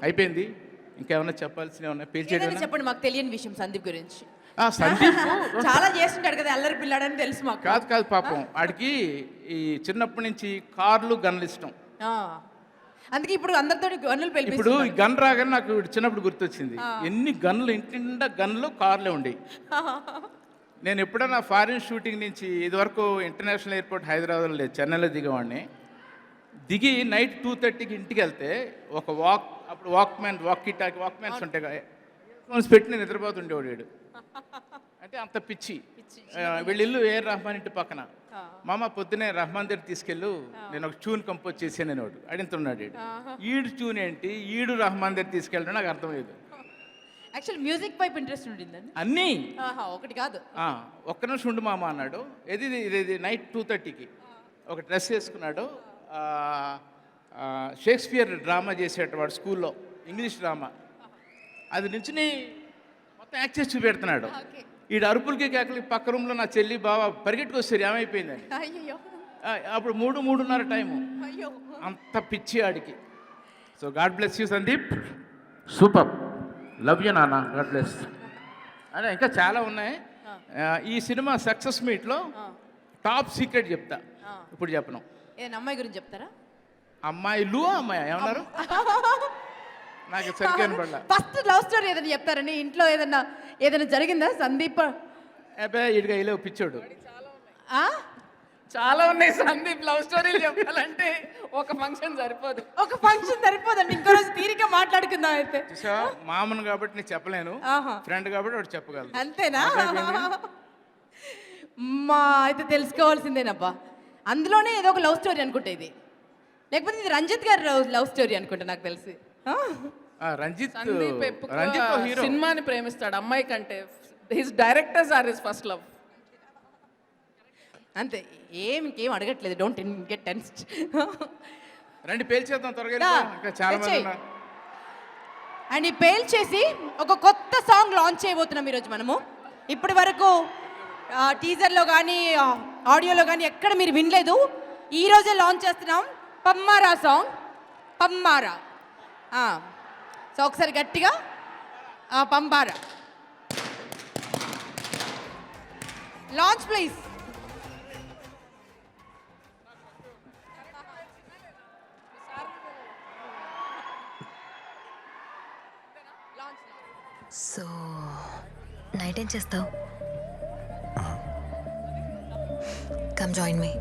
అయిపోయింది ఇంకేమైనా చెప్పాల్సిన ఏమన్నా ఏదైనా చెప్పండి మాకు తెలియని విషయం సందీప్ గురించి సందీప్ చాలా చేస్తుంటాడు కదా అల్లరి పిల్లాడని తెలుసు మాకు కాదు పాపం వాడికి ఈ చిన్నప్పటి నుంచి కార్లు గన్లు ఇష్టం అందుకే ఇప్పుడు అందరితో గన్నులు ఇప్పుడు పెళ్ళిపిస్తున్నాడు. ఈ గన్ రాగానే నాకు చిన్నప్పుడు గుర్తొచ్చింది ఎన్ని గన్లు ఇంటి నిండా గన్లు కార్లే ఉండేవి నేను ఎప్పుడైనా ఫారిన్ షూటింగ్ నుంచి ఇదివరకు ఇంటర్నేషనల్ ఎయిర్పోర్ట్ హైదరాబాద్లో లేదు చెన్నైలో దిగేవాడిని దిగి నైట్ 2:30కి ఇంటికి వెళ్తే ఒక అప్పుడు వాక్మ్యాన్స్ ఉంటాయి కదా ఫోన్స్ పెట్టి నేను నిద్రపోతుండేవాడు వీడు అంటే అంత పిచ్చి వీళ్ళిల్లు ఏఆర్ రెహమాన్ ఇంటి పక్కన మామ పొద్దునే రెహమాన్ దగ్గర తీసుకెళ్ళు నేను ఒక ట్యూన్ కంపోజ్ చేసాను నేను వాడు అడుగుతున్నాడు ఈడు ట్యూన్ ఏంటి ఈడు రెహమాన్ దగ్గర తీసుకెళ్ళడం నాకు అర్థమయ్యేది యాక్చువల్ మ్యూజిక్ పైప్ ఇంట్రెస్ట్ ఉండిందండి అన్నీ ఒకటి కాదు ఒక్క నిమిషం ఉండు మామ అన్నాడు ఇది నైట్ 2:30కి ఒక డ్రెస్ వేసుకున్నాడు షేక్స్పియర్ డ్రామా చేసేట వాడు స్కూల్లో ఇంగ్లీష్ డ్రామా అది నుంచి మొత్తం యాక్ట్ చేసి చూపెడుతున్నాడు ఈ అరుపులకి కేకలకి పక్క రూమ్లో నా చెల్లి బావ పరిగెట్టుకొస్తారు ఏమైపోయిందని అయ్యో అప్పుడు 3:30 టైము అయ్యో అంత పిచ్చి ఆడికి so God bless you Sandeep super love you నాన్న గాడ్ బ్లెస్ అదే ఇంకా చాలా ఉన్నాయి ఈ సినిమా సక్సెస్ మీట్లో టాప్ సీక్రెట్ చెప్తా ఇప్పుడు చెప్పను ఏదైనా అమ్మాయి గురించి చెప్తారా అమ్మాయిలు అమ్మాయి ఏమన్నారు నాకు సరిగ్గా పడలా ఫస్ట్ లవ్ స్టోరీ ఏదైనా చెప్తారని ఇంట్లో ఏదైనా జరిగిందా సందీప్ అబ్బాయి ఇడిగా ఇలా పిచ్చోడు చాలా ఉన్నాయి సందీప్ లవ్ స్టోరీలు చెప్పాలంటే ఒక ఫంక్షన్ సరిపోదండి ఇంకో రోజు తీరిక మాట్లాడుకుందాం అయితే చూసా మామను కాబట్టి నేను చెప్పలేను ఫ్రెండ్ కాబట్టి వాడు చెప్పగలను అంతేనా మా అయితే తెలుసుకోవాల్సిందేనబ్బా అందులోనే ఏదో ఒక లవ్ స్టోరీ అనుకుంటా ఇది లేకపోతే ఇది రంజిత్ గారి లవ్ స్టోరీ అనుకుంటా నాకు తెలిసి రంజిత్ హీరో సినిమాని ప్రేమిస్తాడు అమ్మాయి కంటే his directors are his first love అంతే ఇంకేం అడగట్లేదు డోంట్ గెట్ టెన్స్డ్ రండి పేల్చేద్దాం త్వరగా ఇంకా చాలా మంది ఉన్నారు అండ్ ఈ పేల్చేసి ఒక కొత్త సాంగ్ లాంచ్ చేయబోతున్నాం ఈరోజు మనము ఇప్పటి వరకు టీజర్లో కానీ ఆడియోలో కానీ ఎక్కడ మీరు వినలేదు ఈరోజే లాంచ్ చేస్తున్నాం పమ్మారా సాంగ్ పమ్మారా సో ఒకసారి గట్టిగా పంబారా లాంచ్ ప్లీజ్ సో నైట్ ఏం చేస్తావు కమ్ జాయిన్ మీ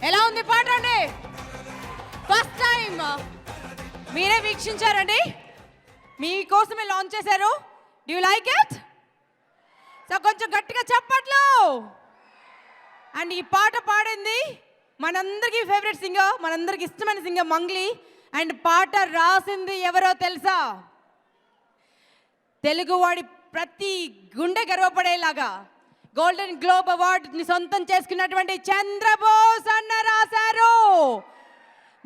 ఎలా ఉంది పాట అండి? ఫస్ట్ టైం మీరే వీక్షించారండి, మీకోసమే లాంచ్ చేశారు. Do you like it? So కొంచెం గట్టిగా చెప్పట్లు. అండ్ ఈ పాట పాడింది మనందరికీ ఫేవరెట్ సింగర్, మనందరికి ఇష్టమైన సింగర్ మంగ్లీ. అండ్ పాట రాసింది ఎవరో తెలుసా? తెలుగువాడి ప్రతి గుండె గర్వపడేలాగా గోల్డెన్ గ్లోబ్ అవార్డుని సొంతం చేసుకున్నటువంటి చంద్రబోస్ అన్న రాశారు.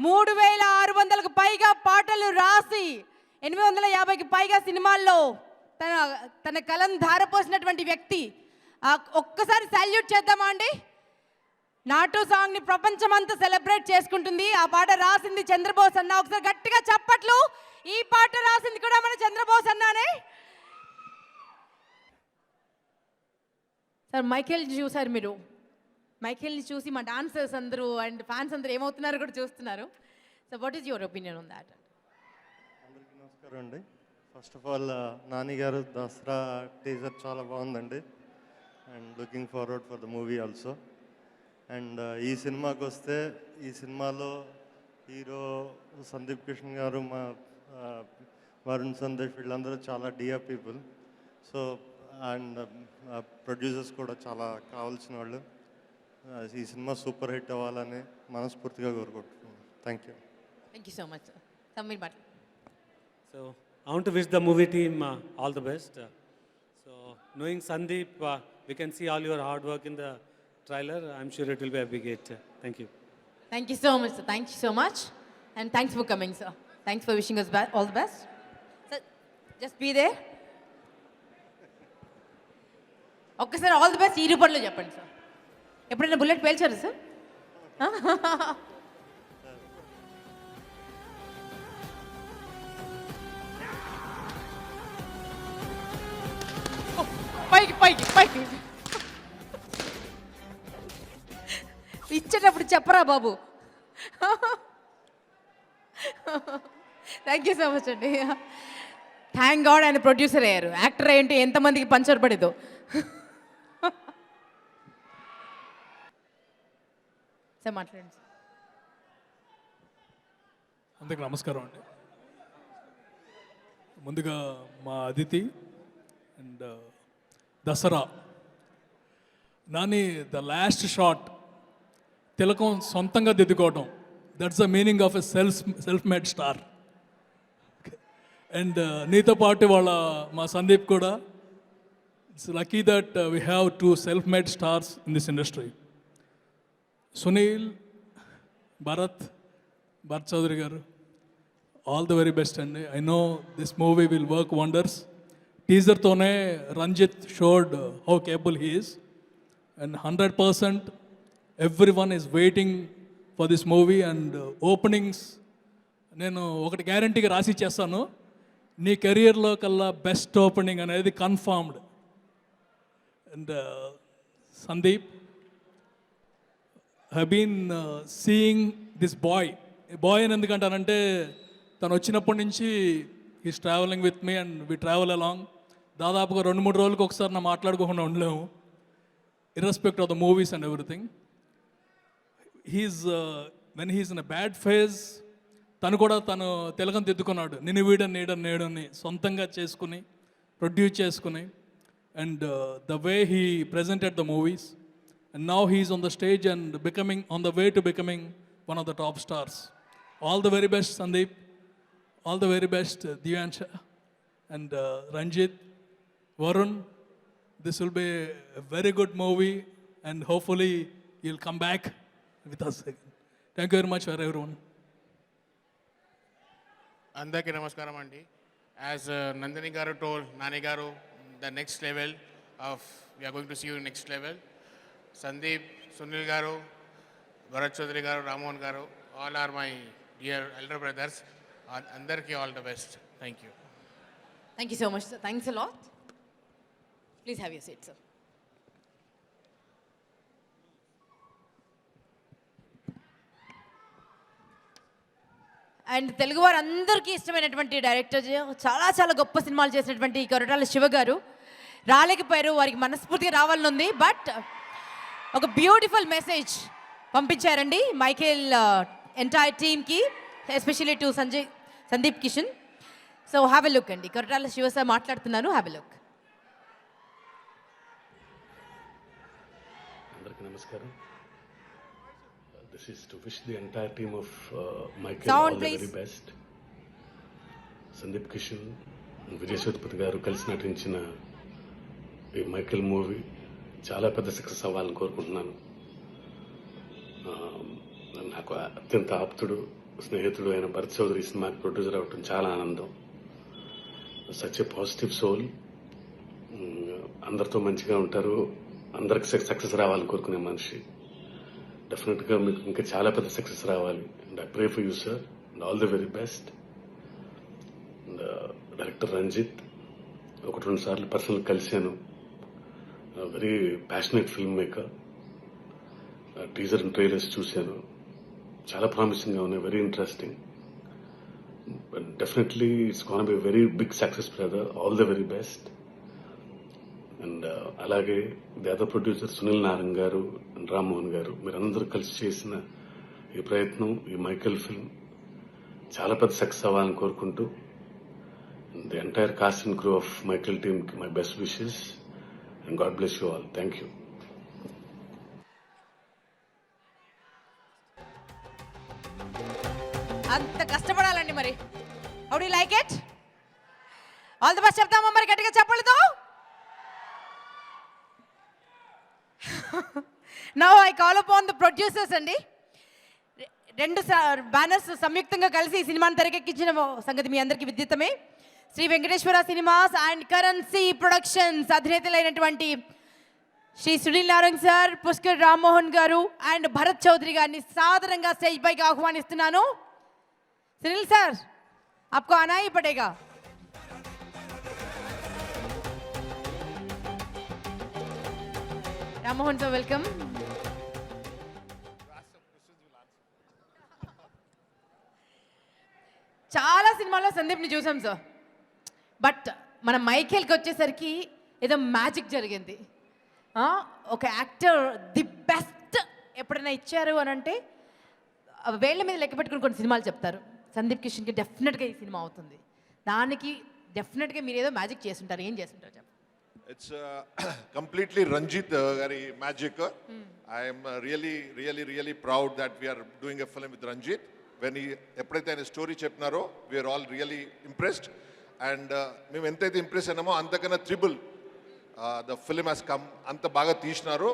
3600కు పైగా పాటలు రాసి 850కి పైగా సినిమాల్లో తన కలం ధారపోసినటువంటి వ్యక్తి. ఒక్కసారి సాల్యూట్ చేద్దామా అండి? నాటు సాంగ్ని ప్రపంచమంతా సెలబ్రేట్ చేసుకుంటుంది. ఆ పాట రాసింది చంద్రబోస్ అన్న. ఒకసారి గట్టిగా చప్పట్లు. ఈ పాట రాసింది కూడా మన చంద్రబోస్ అన్నానే. సార్ మైఖేల్ చూసారు మీరు, మైఖేల్ని చూసి మా డాన్సర్స్ అందరూ అండ్ ఫ్యాన్స్ అందరూ ఏమవుతున్నారో కూడా చూస్తున్నారు. So what is your opinion on that? అందరికీ నమస్కారం అండి. ఫస్ట్ ఆఫ్ ఆల్ నాని గారు దసరా టీజర్ చాలా బాగుందండి. And looking forward for the movie also. And ఈ సినిమాకి వస్తే ఈ సినిమాలో హీరో సందీప్ కిషన్ గారు, మా వరుణ్ సందేశ్ వీళ్ళందరూ చాలా dear people. So and producers కూడా చాలా కావాల్సిన వాళ్ళు. ఈ సినిమా సూపర్ హిట్ అవ్వాలని మనస్ఫూర్తిగా కోరుకుంటున్నాను. Thank you. Thank you so much. Sameer Bhat. So I want to wish the movie team all the best. So knowing Sandeep, we can see all your hard work in the trailer. I'm sure it will be a big hit. Thank you. Thank you so much, sir. Thank you so much. And thanks for coming, sir. Thanks for wishing us all the best. Sir, just be there. ఒక్కసారి all the best ఈ రూపంలో చెప్పండి sir. ఎప్పుడైనా bullet పేల్చారు sir? పైకి పైకి పైకి ఇచ్చేటప్పుడు చెప్పరా బాబు. థ్యాంక్ యూ సో మచ్ అండి. థ్యాంక్ గాడ్ ఆయన ప్రొడ్యూసర్ అయ్యారు. యాక్టర్ ఏంటి ఎంతమందికి పంచర్ పడేదో. సార్ మాట్లాడండి. అందరికి నమస్కారం అండి. ముందుగా మా Aditi and Dasara Nani the last shot తిలకం సొంతంగా దిద్దుకోవడం, that's the meaning of a self made star. And నీతో పాటు వాళ్ళ మా సందీప్ కూడా, it's lucky that we have 2 self made stars in this industry. Sunil, Bharat Chowdary గారు, ఆల్ ద వెరీ బెస్ట్ అండి. I know this movie will work wonders. టీజర్తోనే Ranjith showed how capable he is. And 100% everyone is waiting for this movie. And openings నేను ఒకటి గ్యారంటీగా రాసి చేస్తాను, నీ కెరియర్లో కల్లా బెస్ట్ ఓపెనింగ్ అనేది confirmed. And Sandeep, have been seeing this boy అని ఎందుకంటానంటే, తను వచ్చినప్పటి నుంచి is travelling with me and we travel along. దాదాపుగా 2-3 రోజులకు ఒకసారి నా మాట్లాడుకోకుండా ఉండలేము, irrespective of the movies and everything. When he's in a bad phase తను కూడా తను తిలకం దిద్దుకున్నాడు. నేను నీడని సొంతంగా చేసుకుని ప్రొడ్యూస్ చేసుకుని. And the way he presented the movies, and now he's on the stage and becoming on the way to becoming one of the top stars. All the very best Sandeep, all the very best Divyansha and Ranjith, Varun. This will be a very good movie and hopefully you'll come back with us again. Thank you very much for everyone. అందరికీ నమస్కారం అండి. As Nandini గారు told, Nani గారు, the next level of we are going to see you next level. Sandeep, Sunil గారు, భరత్ చౌదరి గారు, రామ్మోహన్ గారు, all are my dear elder brothers. అందరికీ all the best. Thank you. Thank you so much, sir. Thanks a lot. Please have your seat, sir. And Telugu వారందరికీ ఇష్టమైనటువంటి director, చాలా చాలా గొప్ప సినిమాలు చేసినటువంటి కొరటాల శివ గారు రాలేకపోయారు. వారికి మనస్ఫూర్తిగా రావాలని ఉంది. బట్ ఒక బ్యూటిఫుల్ మెసేజ్ పంపించారండి మైకేల్ ఎంటైర్ టీమ్కి, especially to Sandeep Kishan. So have a look అండి. కొరటాల శివ సార్ మాట్లాడుతున్నాను, హ్యావ్ ఎ లుక్. అందరికీ నమస్కారం. This is to wish the entire team of Michael Sound, all the please. very best. Sandeep Kishan, Vijay Sethupathi గారు కలిసి నటించిన ఈ మైకేల్ మూవీ చాలా పెద్ద సక్సెస్ అవ్వాలని కోరుకుంటున్నాను. నాకు అత్యంత ఆప్తుడు, స్నేహితుడు అయిన భరత్ చౌదరి సినిమాకి ప్రొడ్యూసర్ అవ్వటం చాలా ఆనందం. సచ్ ఏ పాజిటివ్ సోల్, అందరితో మంచిగా ఉంటారు, అందరికి సక్సెస్ రావాలని కోరుకునే మనిషి. డెఫినెట్గా మీకు ఇంకా చాలా పెద్ద సక్సెస్ రావాలి. And I pray for you sir and all the very best. And director Ranjith 1-2 సార్లు పర్సనల్ కలిశాను. Very passionate film maker. Teaser and trailers చూశాను, చాలా ప్రామిసింగ్గా ఉన్నాయి, very interesting. Definitely it's gonna be very big success brother, all the very best. And అలాగే the other producer Sunil Narang గారు and Rammohan గారు, మీరందరూ కలిసి చేసిన ఈ ప్రయత్నం, ఈ మైకేల్ ఫిల్మ్ చాలా పెద్ద సక్సెస్ అవ్వాలని కోరుకుంటూ, the entire cast and crew of Michael టీమ్కి my best wishes and God bless you all. Thank you. అంత కష్టపడాలండి మరి. How do you like it? All the best చెప్తామా మరి గట్టిగా చెప్పలతో. Now I call upon the producers అండి. 2 banners సంయుక్తంగా కలిసి ఈ సినిమాని తెరకెక్కించిన సంగతి మీ అందరికీ విదితమే. Sri Venkateswara Cinemas and Karan C Productions అధినేతలైనటువంటి శ్రీ సునీల్ నారంగ్ సార్, పుష్కర్ రామ్మోహన్ గారు అండ్ భరత్ చౌదరి గారిని సాదరంగా స్టేజ్ పైకి ఆహ్వానిస్తున్నాను. सुनील सर, आपको आना ही पड़ेगा. Rammohan sir, welcome. చాలా సినిమాల్లో సందీప్ని చూసాం సార్, బట్ మన మైకేల్కి వచ్చేసరికి ఏదో మ్యాజిక్ జరిగింది. ఒక యాక్టర్ ది బెస్ట్ ఎప్పుడైనా ఇచ్చారు అని అంటే వేళ్ల మీద లెక్క పెట్టుకుని కొన్ని సినిమాలు చెప్తారు. సందీప్ కిషన్కి డెఫినెట్గా ఈ సినిమా అవుతుంది. దానికి డెఫినెట్గా మీరు ఏదో మ్యాజిక్ చేస్తుంటారు. ఏం చేస్తుంటారు చెప్పండి. It's completely Ranjit Gari magic. I am really proud that we are doing a film with Ranjit. When he ఎప్పుడైతే ఆయన story చెప్పినారో we are all really impressed. And మేము ఎంతైతే ఇంప్రెస్ అయినామో అంతకన్నా triple the film has come. అంత బాగా తీసినారో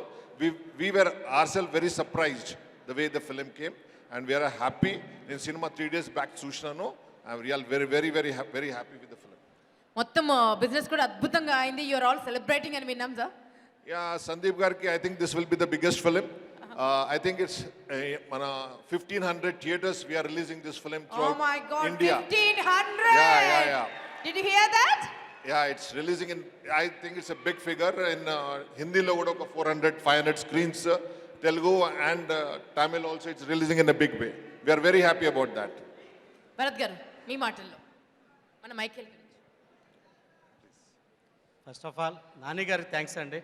we were ourselves very surprised the way the film came. And we are happy. నేను cinema 3 days back చూసినాను. I'm real very happy with the film. మొత్తం business కూడా అద్భుతంగా అయింది. You are all celebrating అని విన్నాం సార్. యా, సందీప్ గారికి I think this will be the biggest film. I think it's మన 1500 theaters we are releasing this film throughout India. 1500. Yeah. Did you hear that? Yeah, it's releasing in, I think it's a big figure. In Hindi lo kuda oka 400-500 screens. Telugu and Tamil also it's releasing in a big way. We are very happy about that. Bharat గారు మీ మాటల్లో మన Michael గురించి. First of all Nani గారికి thanks అండి.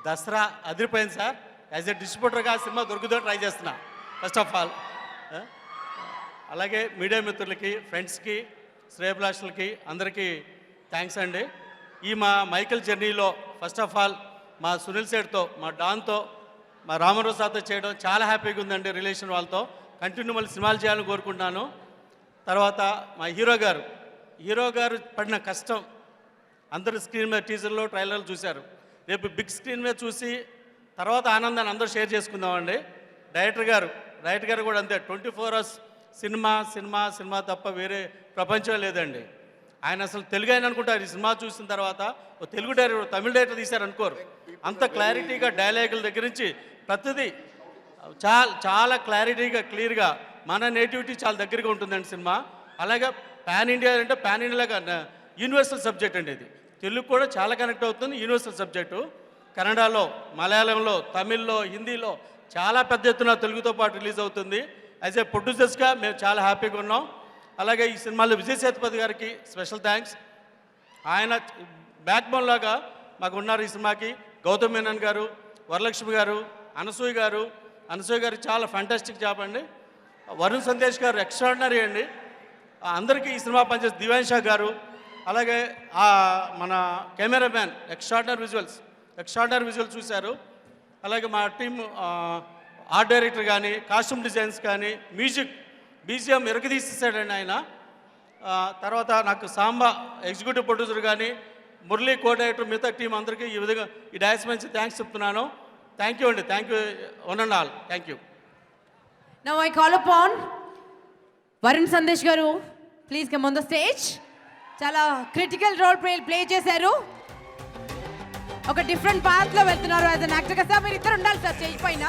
దసరా అదిరిపోయింది sir. As a డిస్ట్రిబ్యూటర్గా ఆ cinema దొరుకుతో try చేస్తున్నా first of all. అలాగే మీడియా మిత్రులకి, ఫ్రెండ్స్కి, శ్రేయభిలాషులకి అందరికీ థ్యాంక్స్ అండి. ఈ మా మైకేల్ జర్నీలో ఫస్ట్ ఆఫ్ ఆల్ మా సునీల్ సేట్తో, మా డాన్తో, మా రామారావు సార్తో చేయడం చాలా హ్యాపీగా ఉందండి. రిలేషన్ వాళ్ళతో కంటిన్యూ మళ్ళీ సినిమాలు చేయాలని కోరుకుంటున్నాను. తర్వాత మా హీరో గారు పడిన కష్టం అందరూ స్క్రీన్ మీద టీజర్లో, ట్రైలర్లు చూశారు. రేపు బిగ్ స్క్రీన్ మీద చూసి తర్వాత ఆనందాన్ని అందరూ షేర్ చేసుకుందామండి. డైరెక్టర్ గారు కూడా అంతే. 24 hours సినిమా తప్ప వేరే ప్రపంచం లేదండి. ఆయన అసలు తెలుగు ఆయన అనుకుంటారు. ఈ సినిమా చూసిన తర్వాత ఓ తెలుగు డైరెక్టర్, తమిళ డైరెక్టర్ తీశారనుకోరు. అంత క్లారిటీగా డైలాగుల దగ్గర నుంచి ప్రతిదీ చాలా క్లారిటీగా, క్లియర్గా మన నేటివిటీ చాలా దగ్గరగా ఉంటుందండి సినిమా. అలాగే పాన్ ఇండియా అంటే పాన్ ఇండియాగా యూనివర్సల్ సబ్జెక్ట్ అండి. ఇది తెలుగు కూడా చాలా కనెక్ట్ అవుతుంది. యూనివర్సల్ సబ్జెక్టు కన్నడలో, మలయాళంలో, తమిళ్లో, హిందీలో చాలా పెద్ద ఎత్తున తెలుగుతో పాటు రిలీజ్ అవుతుంది. యాజ్ ఏ ప్రొడ్యూసర్స్గా మేము చాలా హ్యాపీగా ఉన్నాం. అలాగే ఈ సినిమాలో విజయ్ సేతుపతి గారికి స్పెషల్ థ్యాంక్స్. ఆయన బ్యాక్ బోన్ లాగా మాకు ఉన్నారు ఈ సినిమాకి. గౌతమ్ మేనన్ గారు, వరలక్ష్మి గారు, అనసూయ గారు, అనసూయ గారు చాలా ఫ్యాంటాస్టిక్ జాబ్ అండి. వరుణ్ సందేశ్ గారు ఎక్స్ట్రాడినరీ అండి. అందరికీ ఈ సినిమా పనిచేసి దివాన్ షా గారు, అలాగే మన కెమెరామ్యాన్ ఎక్స్ట్రాడినరీ విజువల్స్ చూశారు. అలాగే మా టీం ఆర్ట్ డైరెక్టర్ కానీ, కాస్ట్యూమ్ డిజైన్స్ కానీ, బీజిఎం ఎరగదీసేసాడండి ఆయన. తర్వాత నాకు సాంబా ఎగ్జిక్యూటివ్ ప్రొడ్యూసర్ కానీ, మురళీ కో డైరెక్టర్, మిగతా టీం అందరికీ ఈ విధంగా ఈ డయాస్ నుంచి థ్యాంక్స్ చెప్తున్నాను. థ్యాంక్ యూ అండి. Thank you one and all. Thank you. Now I call upon Varun Sandesh garu, please come on the stage. చాలా క్రిటికల్ రోల్ ప్లే చేశారు. ఒక డిఫరెంట్ పాత్ లో వెళ్తున్నారు యాజ్ అన్ యాక్టర్ గా. Sir మీరు ఇద్దరు ఉండాలి సార్ స్టేజ్ పైన.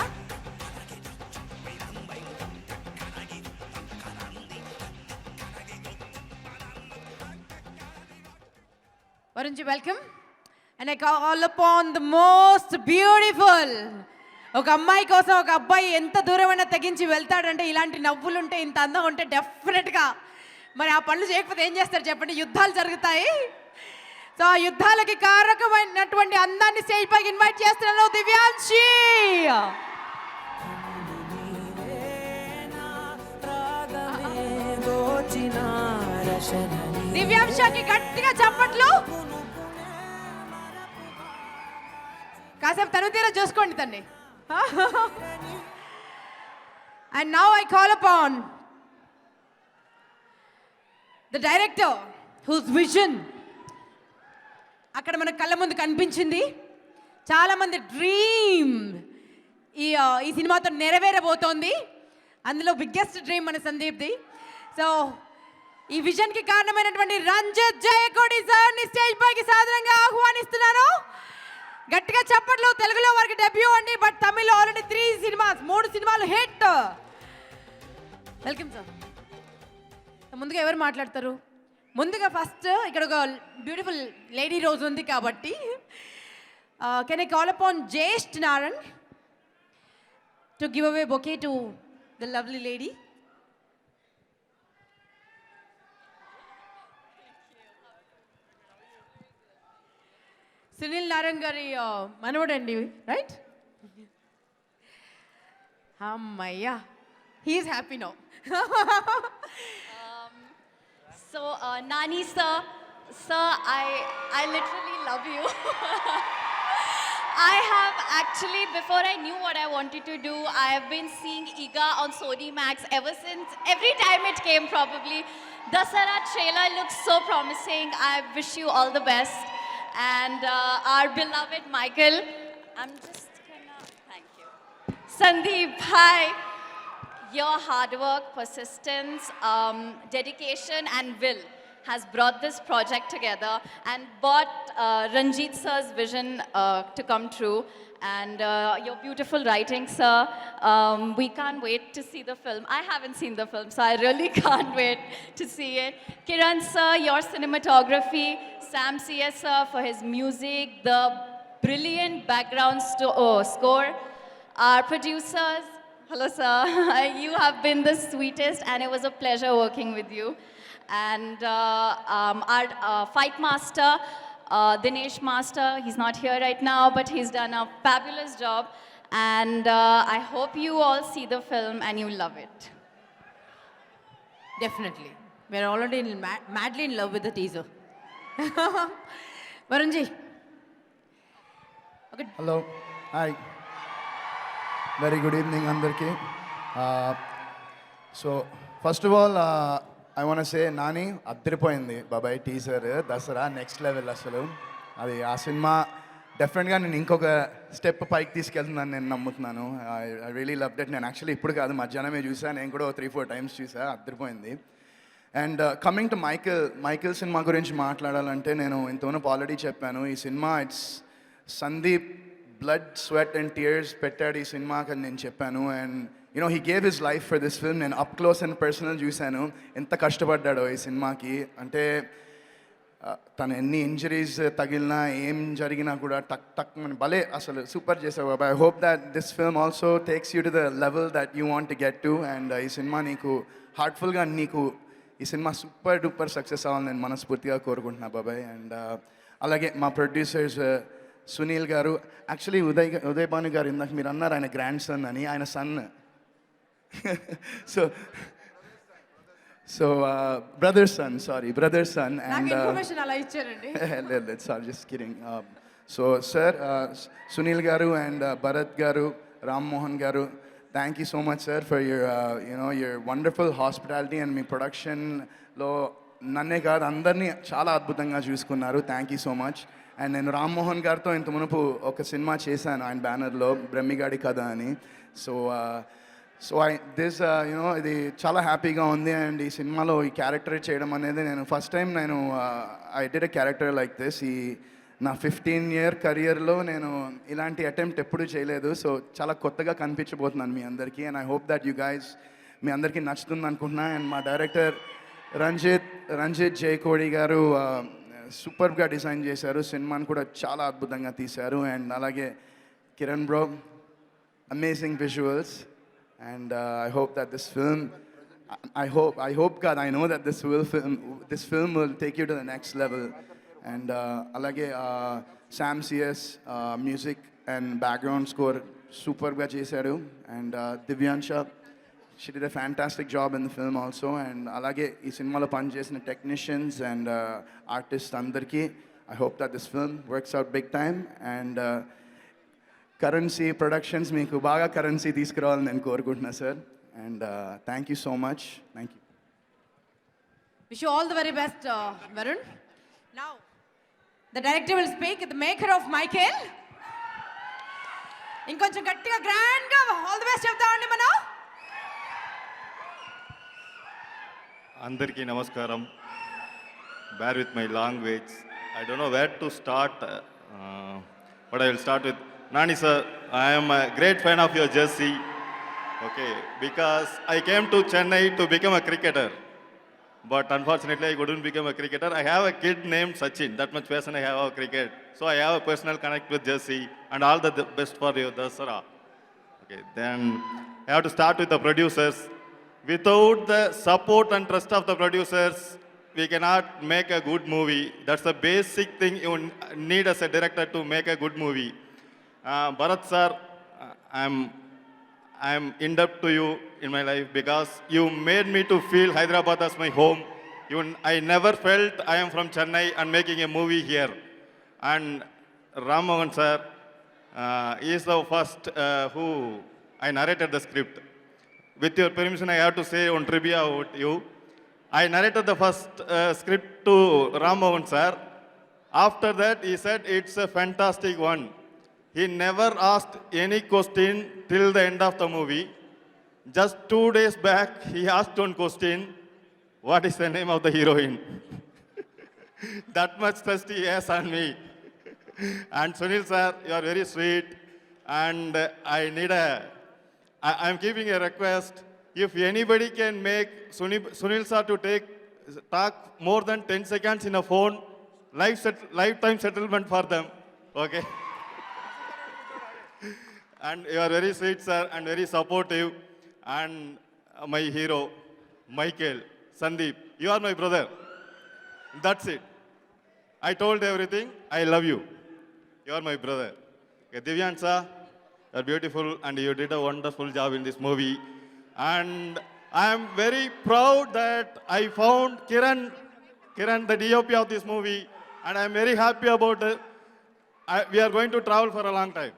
Varun ji welcome. And I call upon the most beautiful. ఒక అమ్మాయి కోసం ఒక అబ్బాయి ఎంత దూరమైనా తెగించి వెళ్తాడంటే, ఇలాంటి నవ్వులు ఉంటే, ఇంత అందం ఉంటే డెఫినెట్గా మరి ఆ పనులు చేయకపోతే ఏం చేస్తారు చెప్పండి? యుద్ధాలు జరుగుతాయి. సో ఆ యుద్ధాలకి కారకమైనటువంటి అందాన్ని స్టేజ్ పైకి ఇన్వైట్ చేస్తున్నాను దివ్యాంశి. దివ్యాంశకి గట్టిగా చప్పట్లు. కాసేపు తను తీరా చూసుకోండి తన్ని. And now I call upon the director whose vision అక్కడ మన కళ్ళ ముందు కనిపించింది. చాలామంది డ్రీమ్ ఈ సినిమాతో నెరవేరబోతోంది. అందులో బిగ్గెస్ట్ డ్రీమ్ మన సందీప్ది. సో ఈ విజన్కి కారణమైనటువంటి రంజిత్ జయకోడి సార్ని స్టేజ్ పైకి సాధారణంగా ఆహ్వానిస్తున్నాను. గట్టిగా చెప్పట్లు. తెలుగులో వారికి డెబ్యూ అండి, బట్ తమిళ్లో ఆల్రెడీ 3 సినిమాలు హిట్. Welcome sir. ముందుగా ఎవరు మాట్లాడతారు? ముందుగా ఫస్ట్ ఇక్కడ ఒక బ్యూటిఫుల్ లేడీ రోజు ఉంది కాబట్టి can I call upon Jyesht Narang to give away bouquet to the lovely lady. Sunil Narang గారి మనవడండి, రైట్? అమ్మయ్యా, he is happy now. So, Nani sir, I literally love you. I have actually, before I knew what I wanted to do, I have been seeing Iga on Sony Max ever since, every time it came probably. Dasara trailer looks so promising. I wish you all the best. And our beloved Michael, I'm just gonna, thank you. Sandeep, hi. Your hard work, persistence, dedication and will has brought this project together and brought Ranjit sir's vision to come true. And your beautiful writing, sir. We can't wait to see the film. I haven't seen the film, so I really can't wait to see it. Kiran sir, your cinematography. Sam CS sir for his music, the brilliant background score. Our producers, hello sir, you have been the sweetest and it was a pleasure working with you. And our fight master, Dinesh Master, he's not here right now, but he's done a fabulous job. And I hope you all see the film and you love it. Definitely. We're already madly in love with the teaser. Varun ji. Okay. Hello. Hi. Very good evening, Andarki. So, first of all, I want to say, Nani, అద్దరిపోయింది బాబాయ్ teaser. Dasara next level అసలు. అది ఆ cinema డెఫినెట్గా నేను ఇంకొక step పైకి తీసుకెళ్తున్నాను నేను నమ్ముతున్నాను. I really love that. నేను యాక్చువల్లీ ఇప్పుడు కాదు, మధ్యాహ్నమే చూసాను. నేను కూడా 3-4 టైమ్స్ చూసా. అద్దరిపోయింది. అండ్ కమింగ్ టు మైకిల్ సినిమా గురించి మాట్లాడాలంటే, నేను ఇంతవరకు ఆల్రెడీ చెప్పాను, ఈ సినిమా it's Sandeep blood sweat and tears పెట్టాడు ఈ సినిమాకి అని నేను చెప్పాను. And you know he gave his life for this film. నేను అప్ క్లోజ్ అండ్ పర్సనల్ చూశాను ఎంత కష్టపడ్డాడో ఈ సినిమాకి. అంటే తను ఎన్ని ఇంజరీస్ తగిలినా ఏం జరిగినా కూడా టక్ టక్ అని భలే అసలు సూపర్ చేసావు బాబా. I hope that this film also takes you to the level that you want to get to. And ఈ సినిమా నీకు హార్ట్ఫుల్గా నీకు ఈ సినిమా సూపర్ డూపర్ సక్సెస్ అవ్వాలని నేను మనస్ఫూర్తిగా కోరుకుంటున్నా బాబాయ్. అండ్ అలాగే మా ప్రొడ్యూసర్స్ సునీల్ గారు, యాక్చువల్లీ ఉదయ్ భాను గారు ఇందాక మీరు అన్నారు ఆయన గ్రాండ్ సన్ అని, ఆయన సన్. సో బ్రదర్ సన్ నాకు అండ్ ఇన్ఫర్మేషన్ అలా ఇచ్చారండి. లేదు sorry, just kidding. So sir, Sunil గారు అండ్ భరత్ గారు, రామ్మోహన్ గారు, thank you so much sir for your wonderful hospitality and మీ ప్రొడక్షన్లో నన్నే కాదు అందరినీ చాలా అద్భుతంగా చూసుకున్నారు. Thank you so much. And నేను రామ్మోహన్ గారితో ఇంత మునుపు ఒక సినిమా చేశాను ఆయన బ్యానర్లో, బ్రహ్మిగాడి కథ అని. సో ఇది చాలా హ్యాపీగా ఉంది. అండ్ ఈ సినిమాలో ఈ క్యారెక్టర్ చేయడం అనేది నేను first time I did a character like this. నా 15-year కెరియర్లో నేను ఇలాంటి అటెంప్ట్ ఎప్పుడూ చేయలేదు. సో చాలా కొత్తగా కనిపించబోతున్నాను మీ అందరికీ. And I hope that you guys మీ అందరికీ నచ్చుతుంది అనుకుంటున్నా. అండ్ మా డైరెక్టర్ రంజిత్ జయకోడి గారు సూపర్గా డిజైన్ చేశారు, సినిమాని కూడా చాలా అద్భుతంగా తీశారు. అండ్ అలాగే Kiran bro, amazing visuals. And I hope that this film, I hope God, I know that this film will take you to the next level. And alage Sam CS music and background score superga chesaru. And Divyansha, she did a fantastic job in the film also. And alage ee cinema lo pan chesina technicians and artists andarki, I hope that this film works out big time. And currency productions మీకు బాగా currency తీసుకురావాలని నేను కోరుకుంటున్నా sir. And thank you so much. Thank you. Wish you all the very best, Varun. Now, the director will speak, the maker of Michael. ఇంకొంచెం గట్టిగా గ్రాండ్గా all the best చెప్తామండి మనం. అందరికీ నమస్కారం. Bear with my language. I don't know where to start, but I will start with Nani sir. I am a great fan of your jersey. Okay, because I came to Chennai to become a cricketer, but unfortunately I couldn't become a cricketer. I have a kid named Sachin. That much passion I have of cricket. So I have a personal connect with jersey, and all the best for your Dasara. Okay, then I have to start with the producers. Without the support and trust of the producers, we cannot make a good movie. That's the basic thing you need as a director to make a good movie. Bharat sir, I'm indebted to you in my life because you made me to feel Hyderabad as my home. I never felt I am from Chennai and making a movie here. And Ram Mohan sir, he is the first who I narrated the script. With your permission, I have to say one trivia about you. I narrated the first script to Ram Mohan sir. After that, he said it's a fantastic one. He never asked any question till the end of the movie. Just 2 days back, he asked one question, what is the name of the heroine? That much trust he has on me. And Sunil sir, you are very sweet. And I am keeping a request. If anybody can make Sunil sir to talk more than 10 seconds in a phone, lifetime settlement for them. Okay. And you are very sweet, sir, and very supportive. And my hero, Michael, Sandeep, you are my brother. That's it. I told everything. I love you. You are my brother. Okay, Divyansha, you are beautiful, and you did a wonderful job in this movie. And I am very proud that I found Kiran, the DOP of this movie, and I am very happy about it. We are going to travel for a long time.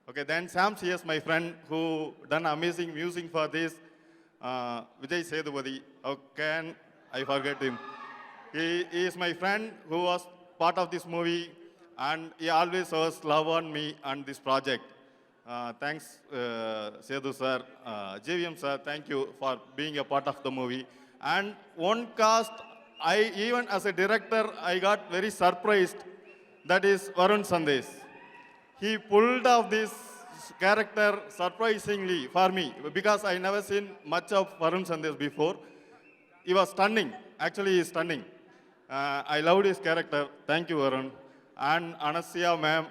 Okay, then Sam CS, my friend, who done amazing music for this. Vijay Sedupati, how can I forget him? He is my friend who was part of this movie, and he always shows love on me and this project. Thanks, Sedu sir. JVM sir, thank you for being a part of the movie. And one cast, even as a director, I got very surprised. That is Varun Sandesh. He pulled off this character surprisingly for me because I never seen much of Varun Sandesh before. He was stunning. Actually, he is stunning. I loved his character. Thank you, Varun. And Anasya ma'am,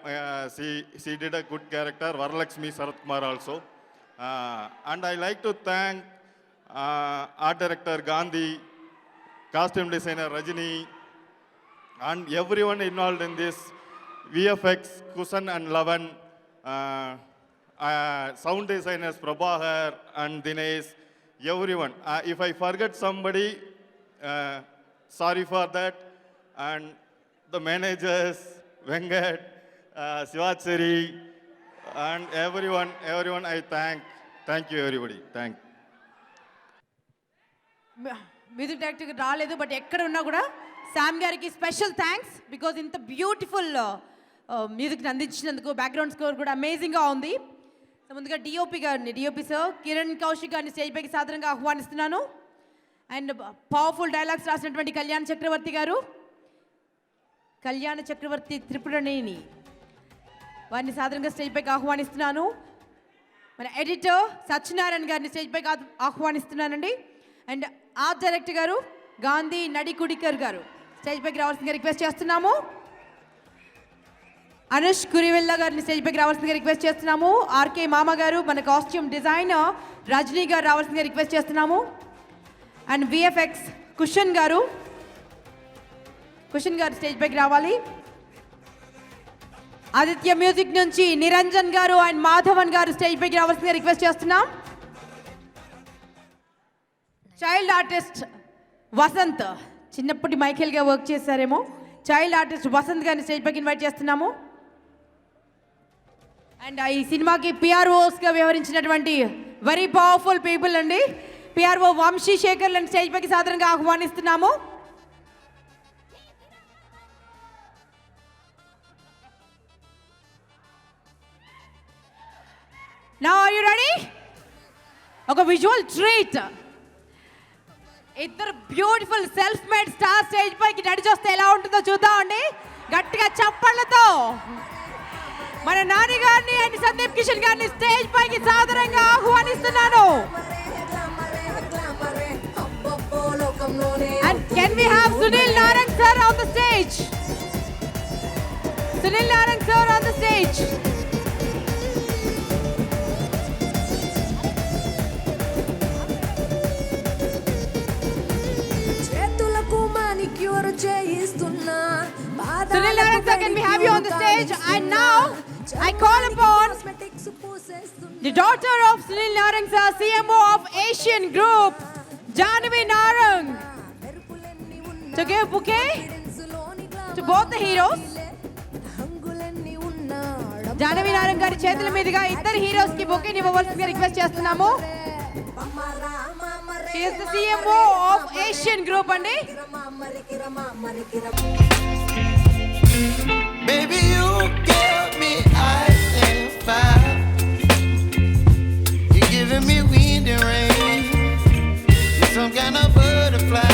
she did a good character. Varalakshmi Sarathkumar also. And I like to thank art director Gandhi, costume designer Rajini, and everyone involved in this. VFX, Kusan and Lavan, sound designers Prabhakar and Dinesh, everyone. If I forget somebody, sorry for that. And the managers, Venkat, Sivachari, and everyone I thank you everybody. Thank. Music director రాలేదు, but ఎక్కడ ఉన్నా కూడా శామ్ గారికి special thanks because ఇంత beautiful మ్యూజిక్ని అందించినందుకు. Background score కూడా అమేజింగ్గా ఉంది. సో ముందుగా డిఓపి గారిని, డిఓపి సార్ కిరణ్ కౌశిక్ గారిని స్టేజ్ పైకి సాధారణంగా ఆహ్వానిస్తున్నాను. అండ్ పవర్ఫుల్ డైలాగ్స్ రాసినటువంటి కళ్యాణ్ చక్రవర్తి గారు, కళ్యాణ చక్రవర్తి త్రిపురనేని వారిని సాధారణంగా స్టేజ్ పైకి ఆహ్వానిస్తున్నాను. మన ఎడిటర్ సత్యనారాయణ గారిని స్టేజ్ పైకి ఆహ్వానిస్తున్నానండి. అండ్ ఆర్ట్ డైరెక్టర్ గారు గాంధీ నడికుడికర్ గారు స్టేజ్ పైకి రావాల్సిందిగా రిక్వెస్ట్ చేస్తున్నాము. అనుష్ కురివెల్ల గారిని స్టేజ్ పైకి రావాల్సిందిగా రిక్వెస్ట్ చేస్తున్నాము. ఆర్కే మామ గారు, మన కాస్ట్యూమ్ డిజైనర్ రజనీ గారు రావాల్సిందిగా రిక్వెస్ట్ చేస్తున్నాము. అండ్ విఎఫ్ఎక్స్ కుషన్ గారు స్టేజ్ పైకి రావాలి. ఆదిత్య మ్యూజిక్ నుంచి నిరంజన్ గారు అండ్ మాధవన్ గారు స్టేజ్ పైకి రావాల్సిందిగా రిక్వెస్ట్ చేస్తున్నాం. చైల్డ్ ఆర్టిస్ట్ వసంత్, చిన్నప్పటి మైఖేల్గా వర్క్ చేశారేమో, చైల్డ్ ఆర్టిస్ట్ వసంత్ గారిని స్టేజ్ పైకి ఇన్వైట్ చేస్తున్నాము. అండ్ ఈ సినిమాకి పిఆర్ఓస్గా వ్యవహరించినటువంటి వెరీ పవర్ఫుల్ పీపుల్ అండి, పిఆర్ఓ వంశీ శేఖర్లను స్టేజ్ పైకి సాధారణంగా ఆహ్వానిస్తున్నాము. Now are you ready? ఒక విజువల్ ట్రీట్. ఇద్దరు beautiful self made star stage పైకి నడిచొస్తే ఎలా ఉంటుందో చూద్దామండి. గట్టిగా చప్పళ్ళతో మన నాని గారిని అండ్ సందీప్ కిషన్ గారిని స్టేజ్ పైకి సాధారణంగా ఆహ్వానిస్తున్నాను. And can we have Sunil Narang sir on the stage? Sunil Narang sir on the stage. Sunil Narang sir, can we have you on the stage? And now I call upon the daughter of Sunil Narang sir, CMO of Asian Group, Jahnavi Narang, to give bouquet to both the heroes. Jahnavi Narang గారి చేతుల మీదుగా ఇద్దరు heroes కి bouquet ఇవ్వవలసిందిగా request చేస్తున్నాము. She is the CMO of Asian Group అండి. Baby, you give me ice and fire. You're giving me wind and rain. You're some kind of butterfly.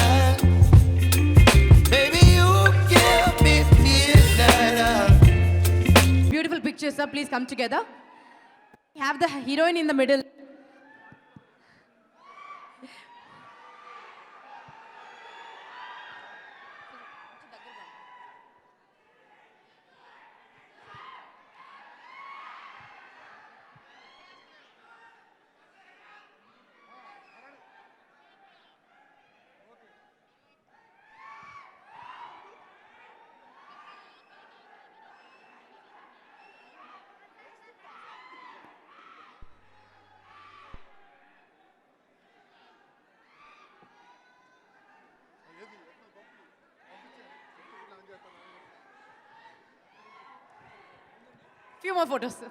Baby, you give me midnight. Beautiful pictures, sir. Please come together. We have the heroine in the middle. Few more photos, sir.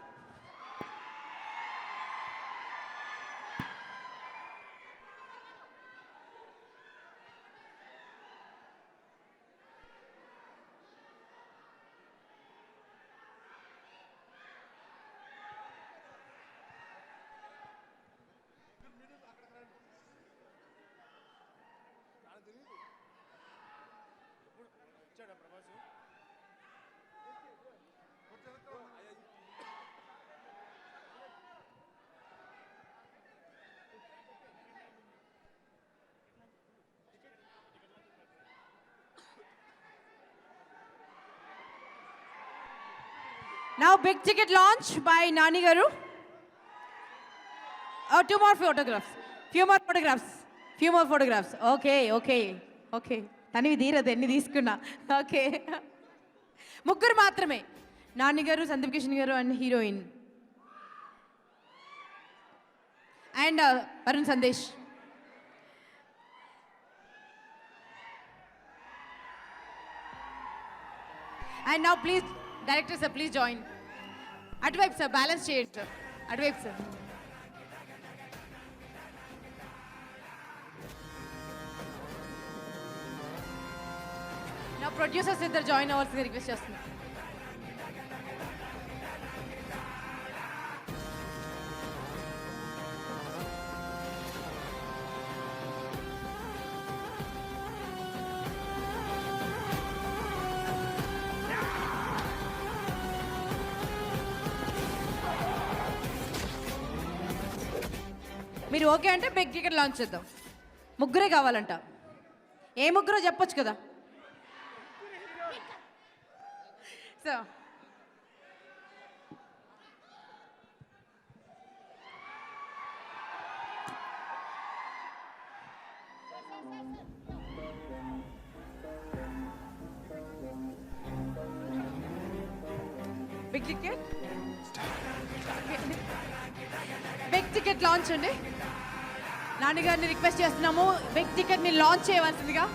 Now big ticket launch by Nani Garu. Oh, two more photographs. Few more photographs. Okay. తనివి తీరదు ఎన్ని తీసుకున్నా. Okay, ముగ్గురు మాత్రమే. నాని గారు, Sandeep Kishan garu and heroine and Varun Sandesh. And now please director sir, please join. అటువైపు sir, balance చేయండి sir, అటువైపు సార్. నా ప్రొడ్యూసర్స్ ఇద్దరు జాయిన్ అవ్వాల్సింది రిక్వెస్ట్ చేస్తున్నాను. మీరు ఓకే అంటే బిగ్ టికెట్ లాంచ్ చేద్దాం. ముగ్గురే కావాలంట. ఏ ముగ్గురో చెప్పొచ్చు కదా. సో బిగ్ టికెట్ లాంచ్ అండి. నాన్నగారిని రిక్వెస్ట్ చేస్తున్నాము బిగ్ టికెట్ని లాంచ్ చేయవలసిందిగా.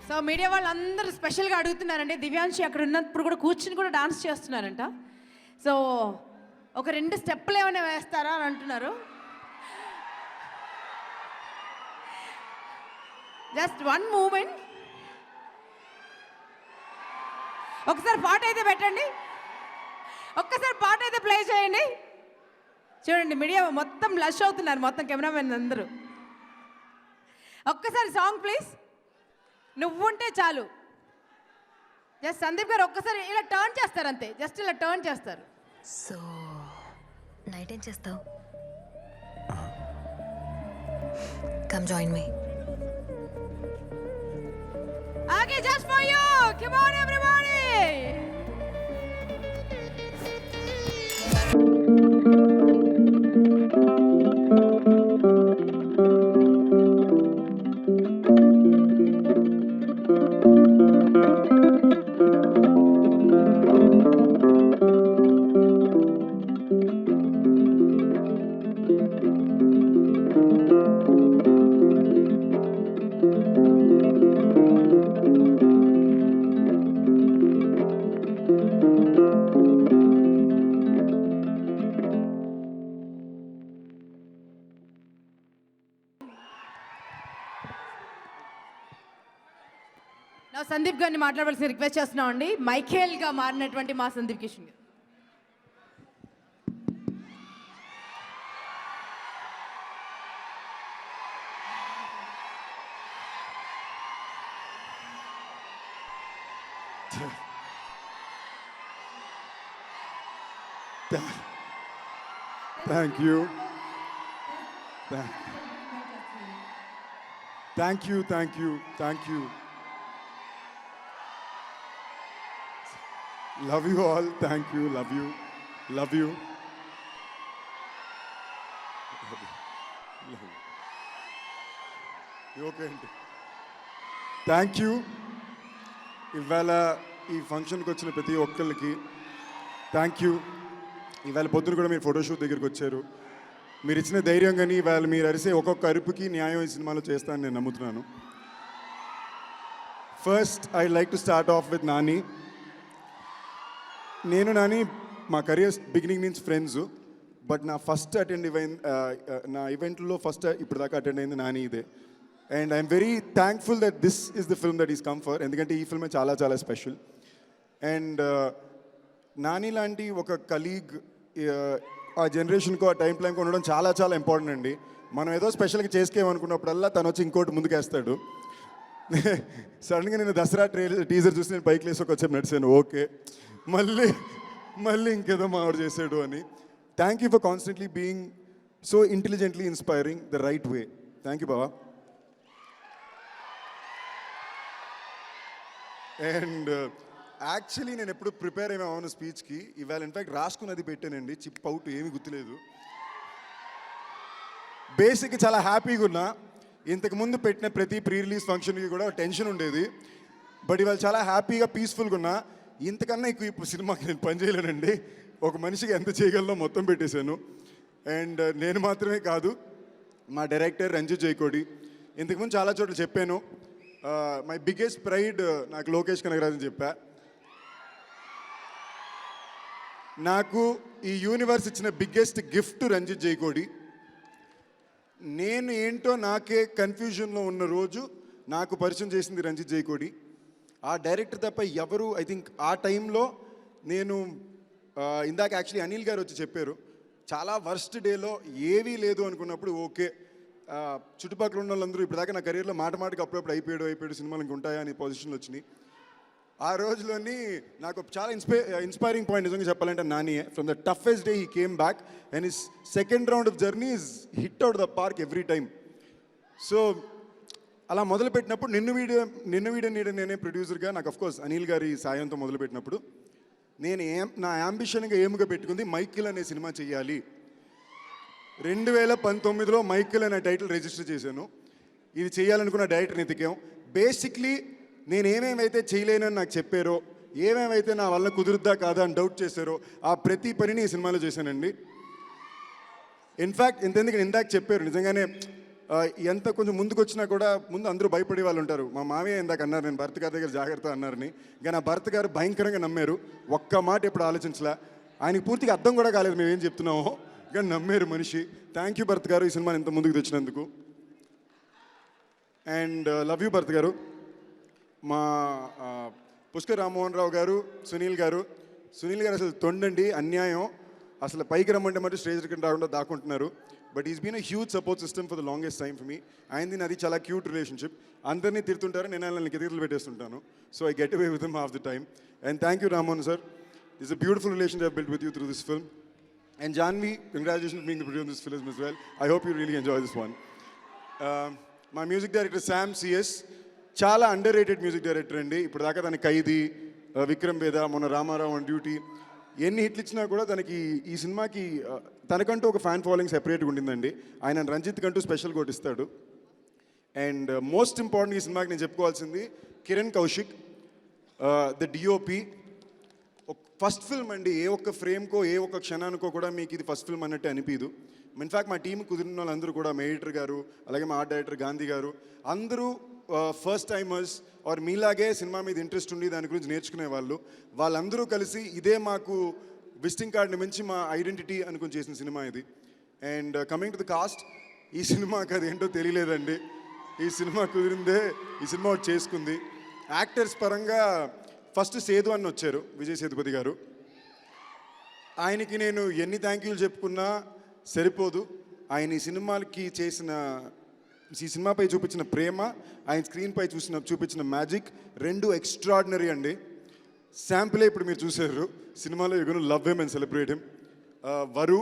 సో మీడియా వాళ్ళందరూ స్పెషల్గా అడుగుతున్నారండి. దివ్యాంశి అక్కడ ఉన్నప్పుడు కూడా కూర్చుని కూడా డాన్స్ చేస్తున్నారంట. సో ఒక 2 స్టెప్పులు ఏమైనా వేస్తారా అని అంటున్నారు. Just 1 moment. ఒకసారి పాట అయితే పెట్టండి, ఒక్కసారి పాట అయితే ప్లే చేయండి. చూడండి మీడియా మొత్తం లష్ అవుతున్నారు, మొత్తం కెమెరామెన్ అందరూ. ఒక్కసారి సాంగ్ ప్లీజ్. నువ్వుంటే చాలు. జస్ట్ సందీప్ గారు ఒక్కసారి ఇలా టర్న్ చేస్తారు అంతే, జస్ట్ ఇలా టర్న్ చేస్తారు. సో నైట్ ఏం చేస్తావు? Come join me. Okay, just for you. Come on everybody. నా సందీప్ గారిని మాట్లాడవలసిన రిక్వెస్ట్ చేస్తున్నాం అండి. మైఖేల్గా మారినటువంటి మా సందీప్ కిషన్ గారు. Thank you. Thank you, thank you, thank you. Love you all, thank you, love you, love you. You okay? Thank you. ఇవాళ ఈ ఫంక్షన్కి వచ్చిన ప్రతి ఒక్కరికి థ్యాంక్ యూ. ఇవాళ పొద్దున కూడా మీరు ఫోటోషూట్ దగ్గరికి వచ్చారు. మీరు ఇచ్చిన ధైర్యం కానీ ఇవాళ మీరు అరిసే ఒక్కొక్క అరుపుకి న్యాయం ఈ సినిమాలో చేస్తానని నేను నమ్ముతున్నాను. First I like to start of with Nani. నేను నాని మా కెరియర్ బిగినింగ్ నుంచి ఫ్రెండ్స్. బట్ నా ఫస్ట్ నా ఈవెంట్లో ఫస్ట్ ఇప్పుడు దాకా అటెండ్ అయింది నాని ఇదే. And I'm very thankful that this is the film that is come for. ఎందుకంటే ఈ ఫిల్మే చాలా చాలా స్పెషల్. అండ్ నాని లాంటి ఒక కలీగ్ ఆ జనరేషన్కు ఆ టైం ప్లాన్కి ఉండడం చాలా చాలా ఇంపార్టెంట్ అండి. మనం ఏదో స్పెషల్గా చేసుకోమనుకున్నప్పుడల్లా తను వచ్చి ఇంకోటి ముందుకేస్తాడు. సడన్గా నేను దసరా టీజర్ చూసి నేను బైక్ లేసి ఒక వచ్చి నడిచాను. ఓకే, మళ్ళీ ఇంకేదో మావాడు చేసాడు అని. Thank you for constantly being so intelligently inspiring the right way. Thank you బావా. అండ్ యాక్చువల్లీ నేను ఎప్పుడు ప్రిపేర్ అయ్యాను స్పీచ్కి. ఇవాళ ఇన్ఫ్యాక్ట్ రాసుకున్నది పెట్టానండి, చిప్ అవుట్ ఏమీ గుర్తులేదు. బేసిక్గా చాలా హ్యాపీగా ఉన్నా. ఇంతకుముందు పెట్టిన ప్రతి ప్రీ రిలీజ్ ఫంక్షన్కి కూడా టెన్షన్ ఉండేది. బట్ ఇవాళ చాలా హ్యాపీగా పీస్ఫుల్గా ఉన్నా. ఇంతకన్నా ఇప్పుడు సినిమాకి నేను పని చేయలేనండి. ఒక మనిషికి ఎంత చేయగలనో మొత్తం పెట్టేశాను. అండ్ నేను మాత్రమే కాదు, మా డైరెక్టర్ రంజిత్ జైకోడి. ఇంతకుముందు చాలా చోట్ల చెప్పాను, మై బిగ్గెస్ట్ ప్రైడ్ నాకు లోకేష్ కనగరాజ్ అని చెప్పా. నాకు ఈ యూనివర్స్ ఇచ్చిన బిగ్గెస్ట్ గిఫ్ట్ రంజిత్ జైకోడి. నేను ఏంటో నాకే కన్ఫ్యూజన్లో ఉన్న రోజు నాకు పరిచయం చేసింది రంజిత్ జైకోడి. ఆ డైరెక్టర్ తప్ప ఎవరు, ఐ థింక్ ఆ టైంలో నేను ఇందాక యాక్చువల్లీ అనిల్ గారు వచ్చి చెప్పారు, చాలా వర్స్ట్ డేలో ఏవీ లేదు అనుకున్నప్పుడు ఓకే, చుట్టుపక్కల ఉన్న వాళ్ళందరూ ఇప్పటిదాకా నా కెరీర్లో మాటకి అప్పుడప్పుడు అయిపోయాడు సినిమాలు ఇంక ఉంటాయా అని పొజిషన్లో వచ్చినాయి. ఆ రోజులోని నాకు చాలా ఇన్స్పైరింగ్ పాయింట్ నిజంగా చెప్పాలంటే Nani. From the toughest day he came back and his second round of journey is hit out the park every time. So అలా మొదలుపెట్టినప్పుడు నిన్ను వీడియో నేనే ప్రొడ్యూసర్గా నాకు అఫ్కోర్స్ అనిల్ గారి సాయంతో మొదలుపెట్టినప్పుడు నా యాంబిషన్గా ఏముగా పెట్టుకుంది మైకిల్ అనే సినిమా చేయాలి. 2019లో మైకిల్ అనే టైటిల్ రిజిస్టర్ చేశాను. ఇది చేయాలనుకున్న డైరెక్టర్ని ఎతికాం. బేసిక్లీ నేను ఏమేమైతే చేయలేనని నాకు చెప్పారో, ఏమేమైతే నా వల్ల కుదురుద్దా కాదా అని డౌట్ చేశారో ఆ ప్రతి పనిని ఈ సినిమాలో చేశానండి. ఇన్ఫ్యాక్ట్ ఎందుకంటే ఇందాక చెప్పారు నిజంగానే ఎంత కొంచెం ముందుకు వచ్చినా కూడా ముందు అందరూ భయపడే వాళ్ళు ఉంటారు. మా మామయ్య ఇందాక అన్నారు నేను భర్త గారి దగ్గర జాగ్రత్త అన్నారని. కానీ ఆ భర్త గారు భయంకరంగా నమ్మారు. ఒక్క మాట ఎప్పుడు ఆలోచించలే. ఆయనకి పూర్తిగా అర్థం కూడా కాలేదు మేము ఏం చెప్తున్నామో, కానీ నమ్మారు మనిషి. థ్యాంక్ యూ భర్త గారు ఈ సినిమాని ఇంత ముందుకు తెచ్చినందుకు. అండ్ లవ్ యూ భర్త గారు. మా పుష్కర్ రామ్మోహన్ రావు గారు, సునీల్ గారు అసలు తొండండి, అన్యాయం. అసలు పైకి రమ్మంటే మటు స్టేజ్ కింద రాకుండా దాక్కుంటున్నారు. But is been a huge support system for the longest time for me. ఆయనది నాది చాలా క్యూట్ రిలేషన్షిప్. అందరినీ తిడుతుంటారు, నేను వాళ్ళని కిటికీలు పెట్టేస్తుంటాను. So I get away with him half the time. And thank you Rammohan sir. It's a beautiful relation I have built with you through this film. And Janvi, congratulations for being the producer of this film as well. I hope you really enjoy this one. My music director Sam CS, చాలా underrated music director అండి. ఇప్పుడు దాకా తన ఖైదీ, విక్రమ్ వేద, మొన్న Ramarao on duty ఎన్ని హిట్లు ఇచ్చినా కూడా తనకి ఈ సినిమాకి తనకంటూ ఒక ఫ్యాన్ ఫాలోయింగ్ సెపరేట్గా ఉండిందండి. ఆయన రంజిత్ కంటూ స్పెషల్ కోట్ ఇస్తాడు. అండ్ మోస్ట్ ఇంపార్టెంట్ ఈ సినిమాకి నేను చెప్పుకోవాల్సింది Kiran Kaushik, the DOP. First film అండి, ఏ ఒక్క ఫ్రేమ్కో ఏ ఒక్క క్షణానికో కూడా మీకు ఇది ఫస్ట్ ఫిల్మ్ అన్నట్టు అనిపించదు. ఇన్ఫ్యాక్ట్ మా టీం కుదిరిన వాళ్ళందరూ కూడా, మా ఎడిటర్ గారు అలాగే మా ఆర్ట్ డైరెక్టర్ గాంధీ గారు అందరూ ఫస్ట్ టైమర్స్ ఆర్ మీలాగే సినిమా మీద ఇంట్రెస్ట్ ఉండి దాని గురించి నేర్చుకునే వాళ్ళు. వాళ్ళందరూ కలిసి ఇదే మాకు విజిటింగ్ కార్డ్ని మించి మా ఐడెంటిటీ అనుకుని చేసిన సినిమా ఇది. And coming to the cost, ఈ సినిమాకి అది ఏంటో తెలియలేదండి. ఈ సినిమా కుదిరిందే ఈ సినిమా ఒకటి చేసుకుంది. యాక్టర్స్ పరంగా ఫస్ట్ సేదు అని వచ్చారు, విజయ్ సేతుపతి గారు. ఆయనకి నేను ఎన్ని థ్యాంక్ యూలు చెప్పుకున్నా సరిపోదు. ఆయన ఈ సినిమాపై చూపించిన ప్రేమ, ఆయన స్క్రీన్పై చూపించిన మ్యాజిక్ రెండు ఎక్స్ట్రాడినరీ అండి. శాంపులే ఇప్పుడు మీరు చూసారు సినిమాలో. You gonna love him and celebrate him. వరు,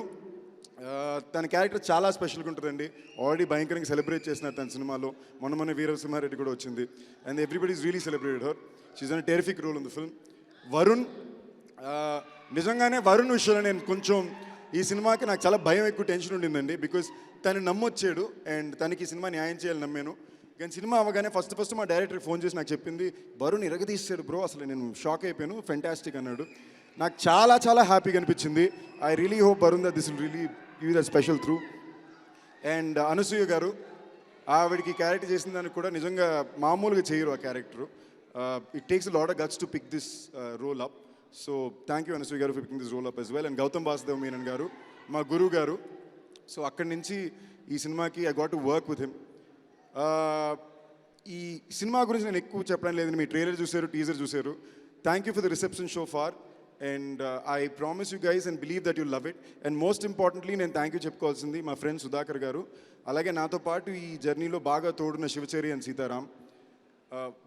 తన క్యారెక్టర్ చాలా స్పెషల్గా ఉంటుందండి. ఆల్రెడీ భయంకరంగా సెలబ్రేట్ చేసినారు తన సినిమాలో. మొన్న వీరసింహారెడ్డి కూడా వచ్చింది. And everybody is really celebrated her. She is an terrific role in the film. Varun, నిజంగానే వరుణ్ విషయంలో నేను కొంచెం ఈ సినిమాకి నాకు చాలా భయం, ఎక్కువ టెన్షన్ ఉండిందండి. బికాజ్ తను నమ్మొచ్చాడు అండ్ తనకి ఈ సినిమా న్యాయం చేయాలని నమ్మాను. కానీ సినిమా అవ్వగానే ఫస్ట్ మా డైరెక్టర్కి ఫోన్ చేసి నాకు చెప్పింది, వరుణ్ ఇరగదీశాడు బ్రో, అసలు నేను షాక్ అయిపోయాను, ఫెంటాస్టిక్ అన్నాడు. నాకు చాలా చాలా హ్యాపీగా అనిపించింది. I really hope Varun that this will really give that special through. And Anasuya గారు, ఆవిడికి క్యారెక్టర్ చేసిన దానికి కూడా నిజంగా మామూలుగా చేయరు ఆ character. It takes a lot of guts to pick this role up. So thank you Anasuya గారు for picking this role up as well. And Gautham Vasudev Menon గారు, మా గురువు గారు. సో అక్కడి నుంచి ఈ సినిమాకి I got to work with him. ఈ సినిమా గురించి నేను ఎక్కువ చెప్పడం లేదని మీ ట్రైలర్ చూశారు, టీజర్ చూశారు. Thank you for the reception so far. And I promise you guys and believe that you love it. And most importantly నేను థ్యాంక్ యూ చెప్పుకోవాల్సింది మా ఫ్రెండ్ సుధాకర్ గారు, అలాగే నాతో పాటు ఈ జర్నీలో బాగా తోడున్న శివచరి అండ్ సీతారాం.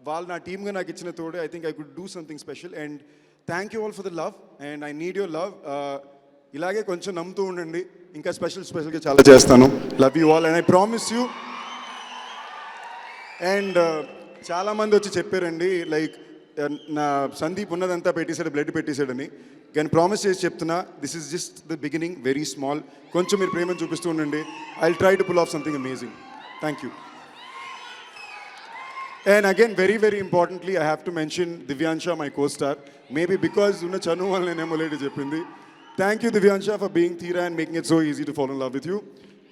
వాళ్ళు నా టీమ్గా నాకు ఇచ్చిన తోడే I think I could do something special. And thank you all for the love and I need your love. ఇలాగే కొంచెం నమ్ముతూ ఉండండి, ఇంకా స్పెషల్గా చాలా చేస్తాను. Love you all and I promise you. And చాలామంది వచ్చి చెప్పారండి లైక్ నా సందీప్ ఉన్నదంతా పెట్టేశాడు, బ్లడ్ పెట్టేశాడని. కానీ ప్రామిస్ చేసి చెప్తున్నా, this is just the beginning, very small. కొంచెం మీరు ప్రేమను చూపిస్తూ ఉండండి. I will try to pull off something amazing. Thank you. And again very very importantly I have to mention Divyansha, my co-star. Maybe because ఉన్న చనువు వల్ల నేనేమో లేట్ చెప్పింది. Thank you Divyansha for being Theera and making it so easy to fall in love with you.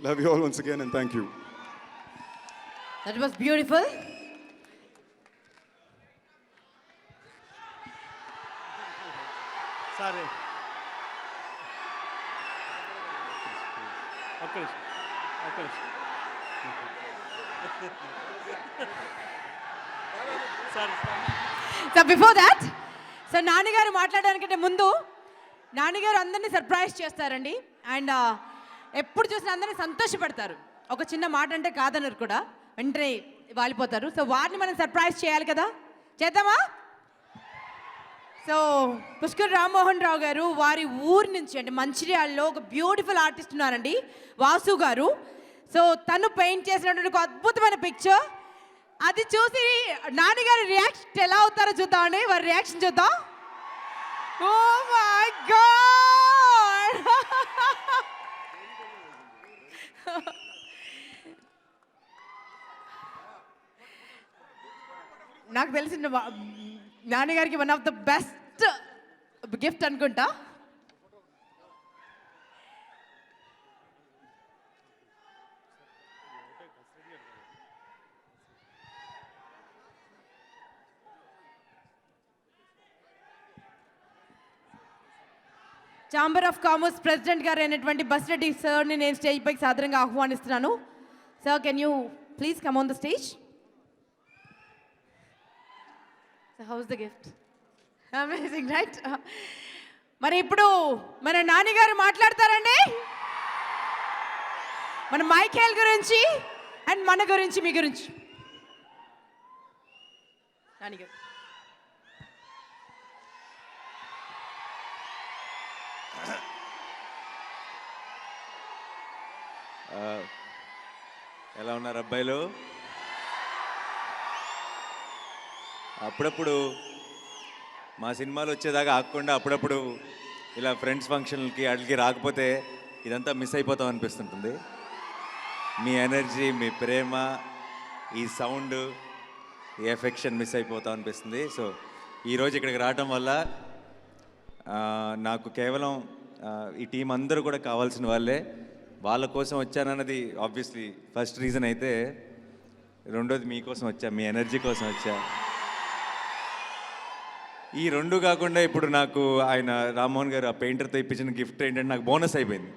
Love you all once again and thank you. That was beautiful. Sorry. Okay. Sorry. So before that, so నాన్నగారు మాట్లాడడానికంటే ముందు నాన్నగారు అందరినీ surprise చేస్తారండి. And ఎప్పుడు చూసినా అందరినీ సంతోషపెడతారు. ఒక చిన్న మాట అంటే కాదన్నారు కూడా వెంటనే వాలిపోతారు. సో వారిని మనం సర్ప్రైజ్ చేయాలి కదా, చేద్దామా? సో పుష్కర్ రామ్మోహన్ రావు గారు వారి ఊరు నుంచి అంటే మంచిర్యాలలో ఒక బ్యూటిఫుల్ ఆర్టిస్ట్ ఉన్నారండి, వాసు గారు. సో తను పెయింట్ చేసినటువంటి ఒక అద్భుతమైన పిక్చర్, అది చూసి నాన్నగారి రియాక్షన్ ఎలా అవుతారో చూద్దామండి. వారి రియాక్షన్ చూద్దాం. ఓ మై గాడ్, నాకు తెలిసిన నాన్నగారికి one of the best gift అనుకుంటా. ఛాంబర్ ఆఫ్ కామర్స్ ప్రెసిడెంట్ గారు అయినటువంటి బస్రెడ్డి సార్ని నేను స్టేజ్ పైకి సాదరంగా ఆహ్వానిస్తున్నాను. Sir, can you please come on the stage? So how is the gift? Amazing, right? మరి ఇప్పుడు మన నాన్నగారు మాట్లాడతారండి మన మైకేల్ గురించి అండ్ మన గురించి, మీ గురించి. నాన్నగారు ఎలా ఉన్నారు అబ్బాయిలు? అప్పుడప్పుడు మా సినిమాలు వచ్చేదాకా ఆగకుండా అప్పుడప్పుడు ఇలా ఫ్రెండ్స్ ఫంక్షన్లకి వాటికి రాకపోతే ఇదంతా మిస్ అయిపోతాం అనిపిస్తుంటుంది. మీ ఎనర్జీ, మీ ప్రేమ, ఈ సౌండ్, ఈ ఎఫెక్షన్ మిస్ అయిపోతాం అనిపిస్తుంది. సో ఈరోజు ఇక్కడికి రావటం వల్ల నాకు కేవలం ఈ టీం అందరూ కూడా కావాల్సిన వాళ్ళే. వాళ్ళ కోసం వచ్చానన్నది ఆబ్వియస్లీ ఫస్ట్ రీజన్ అయితే, రెండోది మీకోసం వచ్చా, మీ ఎనర్జీ కోసం వచ్చా. ఈ రెండు కాకుండా ఇప్పుడు నాకు ఆయన రామ్మోహన్ గారు ఆ పెయింటర్తో ఇప్పించిన గిఫ్ట్ ఏంటంటే నాకు బోనస్ అయిపోయింది.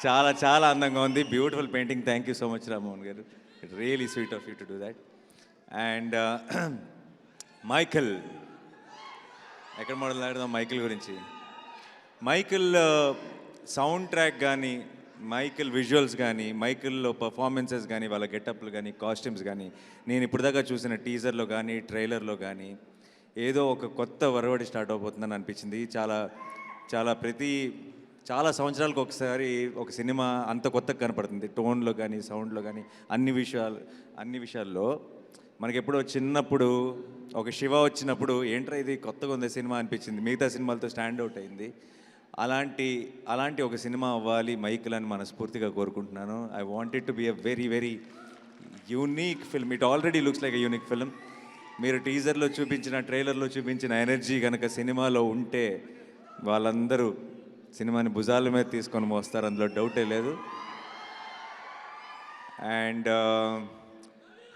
చాలా చాలా అందంగా ఉంది, beautiful painting. Thank you so much Rammohan గారు, it really sweet of you to do that. And Michael, ఎక్కడ మొదలుపెడదాం మైకేల్ గురించి? మైకేల్ సౌండ్ ట్రాక్ కానీ, మైకేల్ విజువల్స్ కానీ, మైకేల్లో పర్ఫార్మెన్సెస్ కానీ, వాళ్ళ గెటప్లు కానీ, కాస్ట్యూమ్స్ కానీ, నేను ఇప్పుడు దాకా చూసిన టీజర్లో కానీ, ట్రైలర్లో కానీ ఏదో ఒక కొత్త వరవడి స్టార్ట్ అవబోతుందని అనిపించింది. చాలా సంవత్సరాలకు ఒకసారి ఒక సినిమా అంత కొత్తగా కనపడుతుంది, టోన్లో కానీ, సౌండ్లో కానీ, అన్ని విషయాల్లో. మనకి ఎప్పుడో చిన్నప్పుడు ఒక శివ వచ్చినప్పుడు ఏంట్రా ఇది కొత్తగా ఉంది సినిమా అనిపించింది, మిగతా సినిమాలతో స్టాండ్ అవుట్ అయింది. అలాంటి ఒక సినిమా అవ్వాలి మైకేల్ అని మనస్ఫూర్తిగా కోరుకుంటున్నాను. I want it to be a very very unique film. It already looks like a unique film. మీరు టీజర్లో చూపించిన, ట్రైలర్లో చూపించిన ఎనర్జీ కనుక సినిమాలో ఉంటే వాళ్ళందరూ సినిమాని భుజాల మీద తీసుకొని మోస్తారు, అందులో డౌటే లేదు. అండ్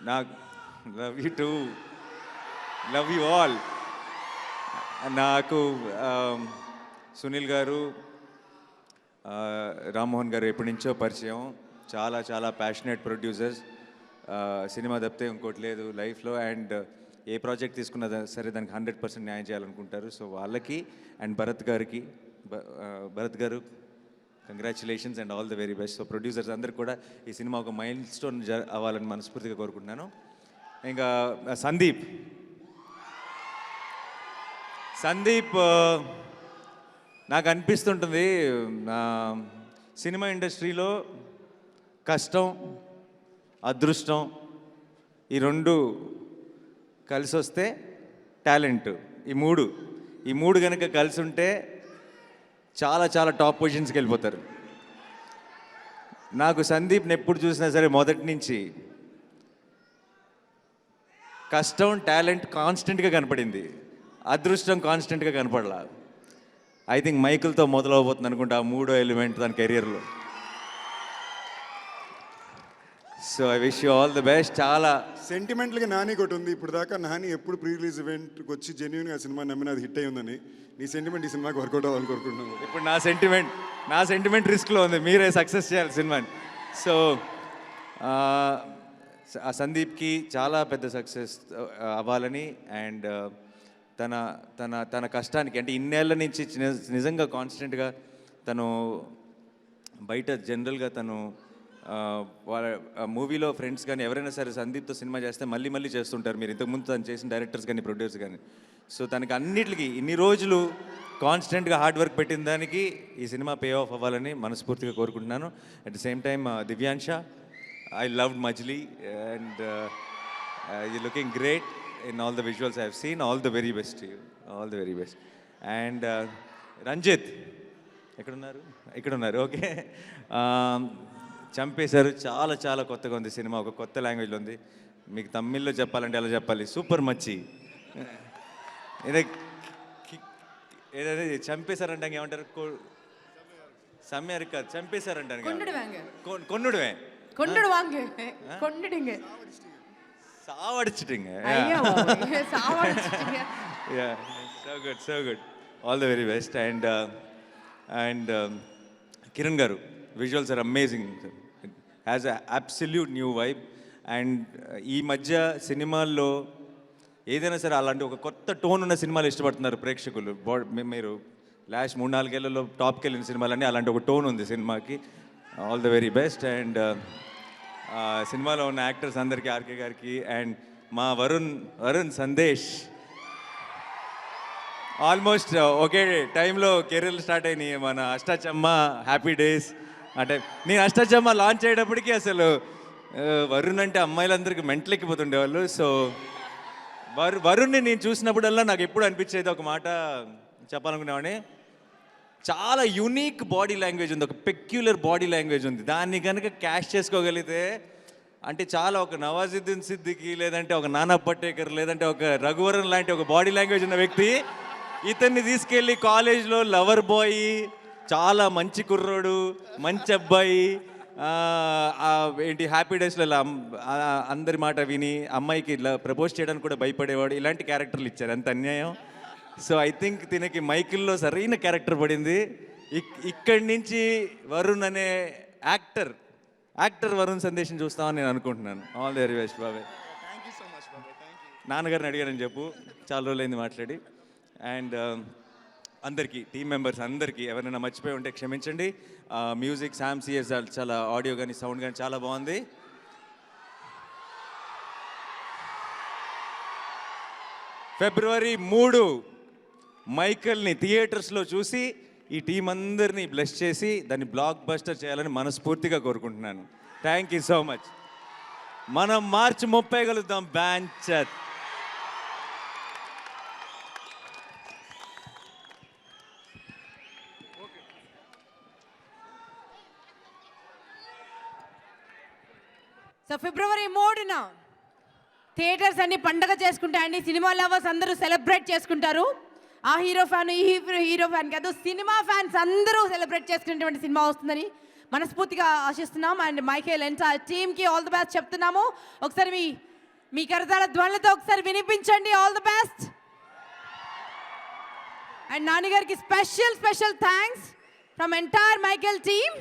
నాకు love you to love you all. నాకు సునీల్ గారు, రామ్మోహన్ గారు ఎప్పటి నుంచో పరిచయం. చాలా ప్యాషనేట్ ప్రొడ్యూసర్స్. సినిమా తప్పితే ఇంకోటి లేదు లైఫ్లో. అండ్ ఏ ప్రాజెక్ట్ తీసుకున్నా సరే దానికి 100% న్యాయం చేయాలనుకుంటారు. సో వాళ్ళకి అండ్ భరత్ గారు congratulations and all the very best. So producers అందరు కూడా ఈ సినిమా ఒక మైల్ స్టోన్ అవ్వాలని మనస్ఫూర్తిగా కోరుకుంటున్నాను. ఇంకా సందీప్ నాకు అనిపిస్తుంటుంది సినిమా ఇండస్ట్రీలో కష్టం అదృష్టం ఈ రెండు కలిసి వస్తే టాలెంట్, ఈ మూడు కనుక కలిసి ఉంటే చాలా చాలా టాప్ పొజిషన్స్కి వెళ్ళిపోతారు. నాకు సందీప్ని ఎప్పుడు చూసినా సరే మొదటి నుంచి కష్టం టాలెంట్ కాన్స్టెంట్గా కనపడింది, అదృష్టం కాన్స్టెంట్గా కనపడలా. ఐ థింక్ మైకిల్తో మొదలవబోతుంది అనుకుంటా ఆ మూడో ఎలిమెంట్ తన కెరియర్లో. So I wish you all the best. చాలా సెంటిమెంట్గా నాని ఒకటి ఉంది. ఇప్పుడు దాకా నాని ఎప్పుడు ప్రీ రిలీజ్ ఈవెంట్కి వచ్చి జెన్యున్గా సినిమా నమ్మిన అది హిట్ అయి ఉందని, నీ సెంటిమెంట్ ఈ సినిమాకి వర్కౌట్ అవ్వాలని కోరుకుంటున్నాను. ఇప్పుడు నా సెంటిమెంట్ రిస్క్లో ఉంది, మీరే సక్సెస్ చేయాలి సినిమాని. సో ఆ సందీప్కి చాలా పెద్ద సక్సెస్ అవ్వాలని అండ్ తన తన తన కష్టానికి అంటే ఇన్నేళ్ల నుంచి నిజంగా కాన్స్టెంట్గా తను బయట జనరల్గా తను వాళ్ళ మూవీలో ఫ్రెండ్స్ కానీ ఎవరైనా సరే సందీప్తో సినిమా చేస్తే మళ్ళీ మళ్ళీ చేస్తుంటారు. మీరు ఇంతకుముందు తను చేసిన డైరెక్టర్స్ కానీ ప్రొడ్యూసర్స్ కానీ. సో తనకి అన్నిటికీ ఇన్ని రోజులు కాన్స్టెంట్గా హార్డ్ వర్క్ పెట్టిన దానికి ఈ సినిమా పే ఆఫ్ అవ్వాలని మనస్ఫూర్తిగా కోరుకుంటున్నాను. At the same time Divyansha, I loved Majili and you looking great in all the visuals I have seen. All the very best you, all the very best. And Ranjith ఎక్కడున్నారు? Okay, చంపేశారు. చాలా చాలా కొత్తగా ఉంది cinema, ఒక కొత్త లాంగ్వేజ్లో ఉంది. మీకు తమిళ్లో చెప్పాలంటే ఎలా చెప్పాలి, సూపర్ మచ్చి. ఏదైతే చంపేశారంటే ఏమంటారు, సమ్యారు కాదు, చంపేశారంటాను కొన్నుడువే సావడిచిటింగ్. So good, all the very best. And Kiran గారు, visuals are amazing, has a absolute new vibe. And ఈ మధ్య సినిమాల్లో ఏదైనా సరే అలాంటి ఒక కొత్త టోన్ ఉన్న సినిమాలు ఇష్టపడుతున్నారు ప్రేక్షకులు. మీరు లాస్ట్ 3-4 ఏళ్లలో టాప్కి వెళ్ళిన సినిమాలన్నీ అలాంటి ఒక టోన్ ఉంది సినిమాకి. All the very best. And సినిమాలో ఉన్న యాక్టర్స్ అందరికీ, ఆర్కే గారికి అండ్ మా వరుణ్ సందేశ్ ఆల్మోస్ట్ ఒకే టైంలో కెరీర్లు స్టార్ట్ అయినాయి. మన అష్టాచమ్మ, హ్యాపీ డేస్ అంటే నేను అష్టాచమ్మ లాంచ్ అయ్యేటప్పటికి అసలు వరుణ్ అంటే అమ్మాయిలందరికీ మెంటలెక్కిపోతుండేవాళ్ళు. సో వరుణ్ని నేను చూసినప్పుడల్లా నాకు ఎప్పుడు అనిపించేది ఒక మాట చెప్పాలనుకునేవాడిని, చాలా యూనిక్ బాడీ లాంగ్వేజ్ ఉంది, ఒక పెక్యులర్ బాడీ లాంగ్వేజ్ ఉంది. దాన్ని కనుక క్యాష్ చేసుకోగలిగితే అంటే చాలా ఒక నవాజుద్దీన్ సిద్దికి, లేదంటే ఒక నానా పటేకర్, లేదంటే ఒక రఘువరన్ లాంటి ఒక బాడీ లాంగ్వేజ్ ఉన్న వ్యక్తి ఇతన్ని తీసుకెళ్ళి కాలేజ్లో లవర్ బాయ్, చాలా మంచి కుర్రోడు, మంచి అబ్బాయి, ఏంటి హ్యాపీ డేస్లో అందరి మాట విని అమ్మాయికి ఇలా ప్రపోజ్ చేయడానికి కూడా భయపడేవాడు, ఇలాంటి క్యారెక్టర్లు ఇచ్చారు. అంత అన్యాయం. సో ఐ థింక్ తినకి మైకిల్లో సరైన క్యారెక్టర్ పడింది. ఇక్కడి నుంచి వరుణ్ అనే యాక్టర్ వరుణ్ సందేశం చూస్తామని నేను అనుకుంటున్నాను. ఆల్ ది వెరీ బెస్ట్ బాబాయ్. నాన్నగారిని అడిగానని చెప్పు, చాలా రోజులైంది మాట్లాడి. అండ్ అందరికీ, టీమ్ మెంబర్స్ అందరికీ, ఎవరైనా మర్చిపోయి ఉంటే క్షమించండి. మ్యూజిక్ శామ్ సిఎస్ చాలా, ఆడియో కానీ సౌండ్ కానీ చాలా బాగుంది. February 3 మైకల్ని థియేటర్స్లో చూసి ఈ టీం అందరినీ బ్లెస్ చేసి దాన్ని బ్లాక్ బస్టర్ చేయాలని మనస్ఫూర్తిగా కోరుకుంటున్నాను. Thank you so much. మనం March 30 కలుద్దాం. బ్యాంచత్. సో February 3న థియేటర్స్ అన్ని పండగ చేసుకుంటాయండి. సినిమా లవర్స్ అందరూ సెలబ్రేట్ చేసుకుంటారు. ఆ హీరో ఫ్యాన్, ఈ హీరో ఫ్యాన్ కాదు, సినిమా ఫ్యాన్స్ అందరూ సెలబ్రేట్ చేసుకునేటువంటి సినిమా వస్తుందని మనస్ఫూర్తిగా ఆశిస్తున్నాం. అండ్ మైకేల్ ఎంటైర్ టీమ్కి ఆల్ ది బెస్ట్ చెప్తున్నాము. ఒకసారి మీ కరతాళ ధ్వనులతో ఒకసారి వినిపించండి. All the best. And Nani గారికి special thanks from entire Michael team.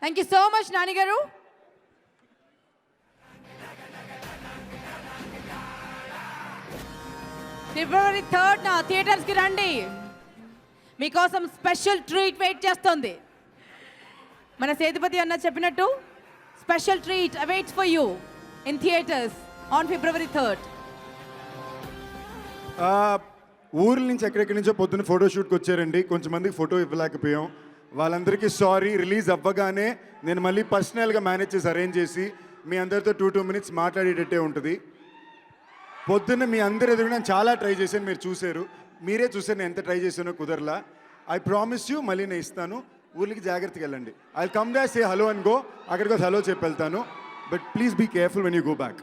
Thank you so much Nani గారు. February 3rd థియేటర్స్కి రండి. మీకోసం స్పెషల్ ట్రీట్ వెయిట్ చేస్తుంది. మన సేతుపతి అన్న చెప్పినట్టు special treat awaits for you in theatres on February 3rd. ఊర్ల నుంచి ఎక్కడెక్కడి నుంచో పొద్దున్న ఫోటోషూట్కి వచ్చారండి, కొంచెం మందికి ఫోటో ఇవ్వలేకపోయాం. వాళ్ళందరికీ సారీ. రిలీజ్ అవ్వగానే నేను మళ్ళీ పర్సనల్గా మేనేజ్ చేసి అరేంజ్ చేసి మీ అందరితో 2 minutes మాట్లాడేటట్టే ఉంటుంది. పొద్దున్న మీ అందరి ఎదురు నేను చాలా ట్రై చేశాను, మీరు చూశారు, మీరే చూసారు నేను ఎంత ట్రై చేశానో కుదరలా. ఐ ప్రామిస్ యూ మళ్ళీ నేను ఇస్తాను. ఊర్లకి జాగ్రత్తగా వెళ్ళండి. I come they say hello and go, అక్కడికి హలో చెప్పి వెళ్తాను. But please be careful when you go back.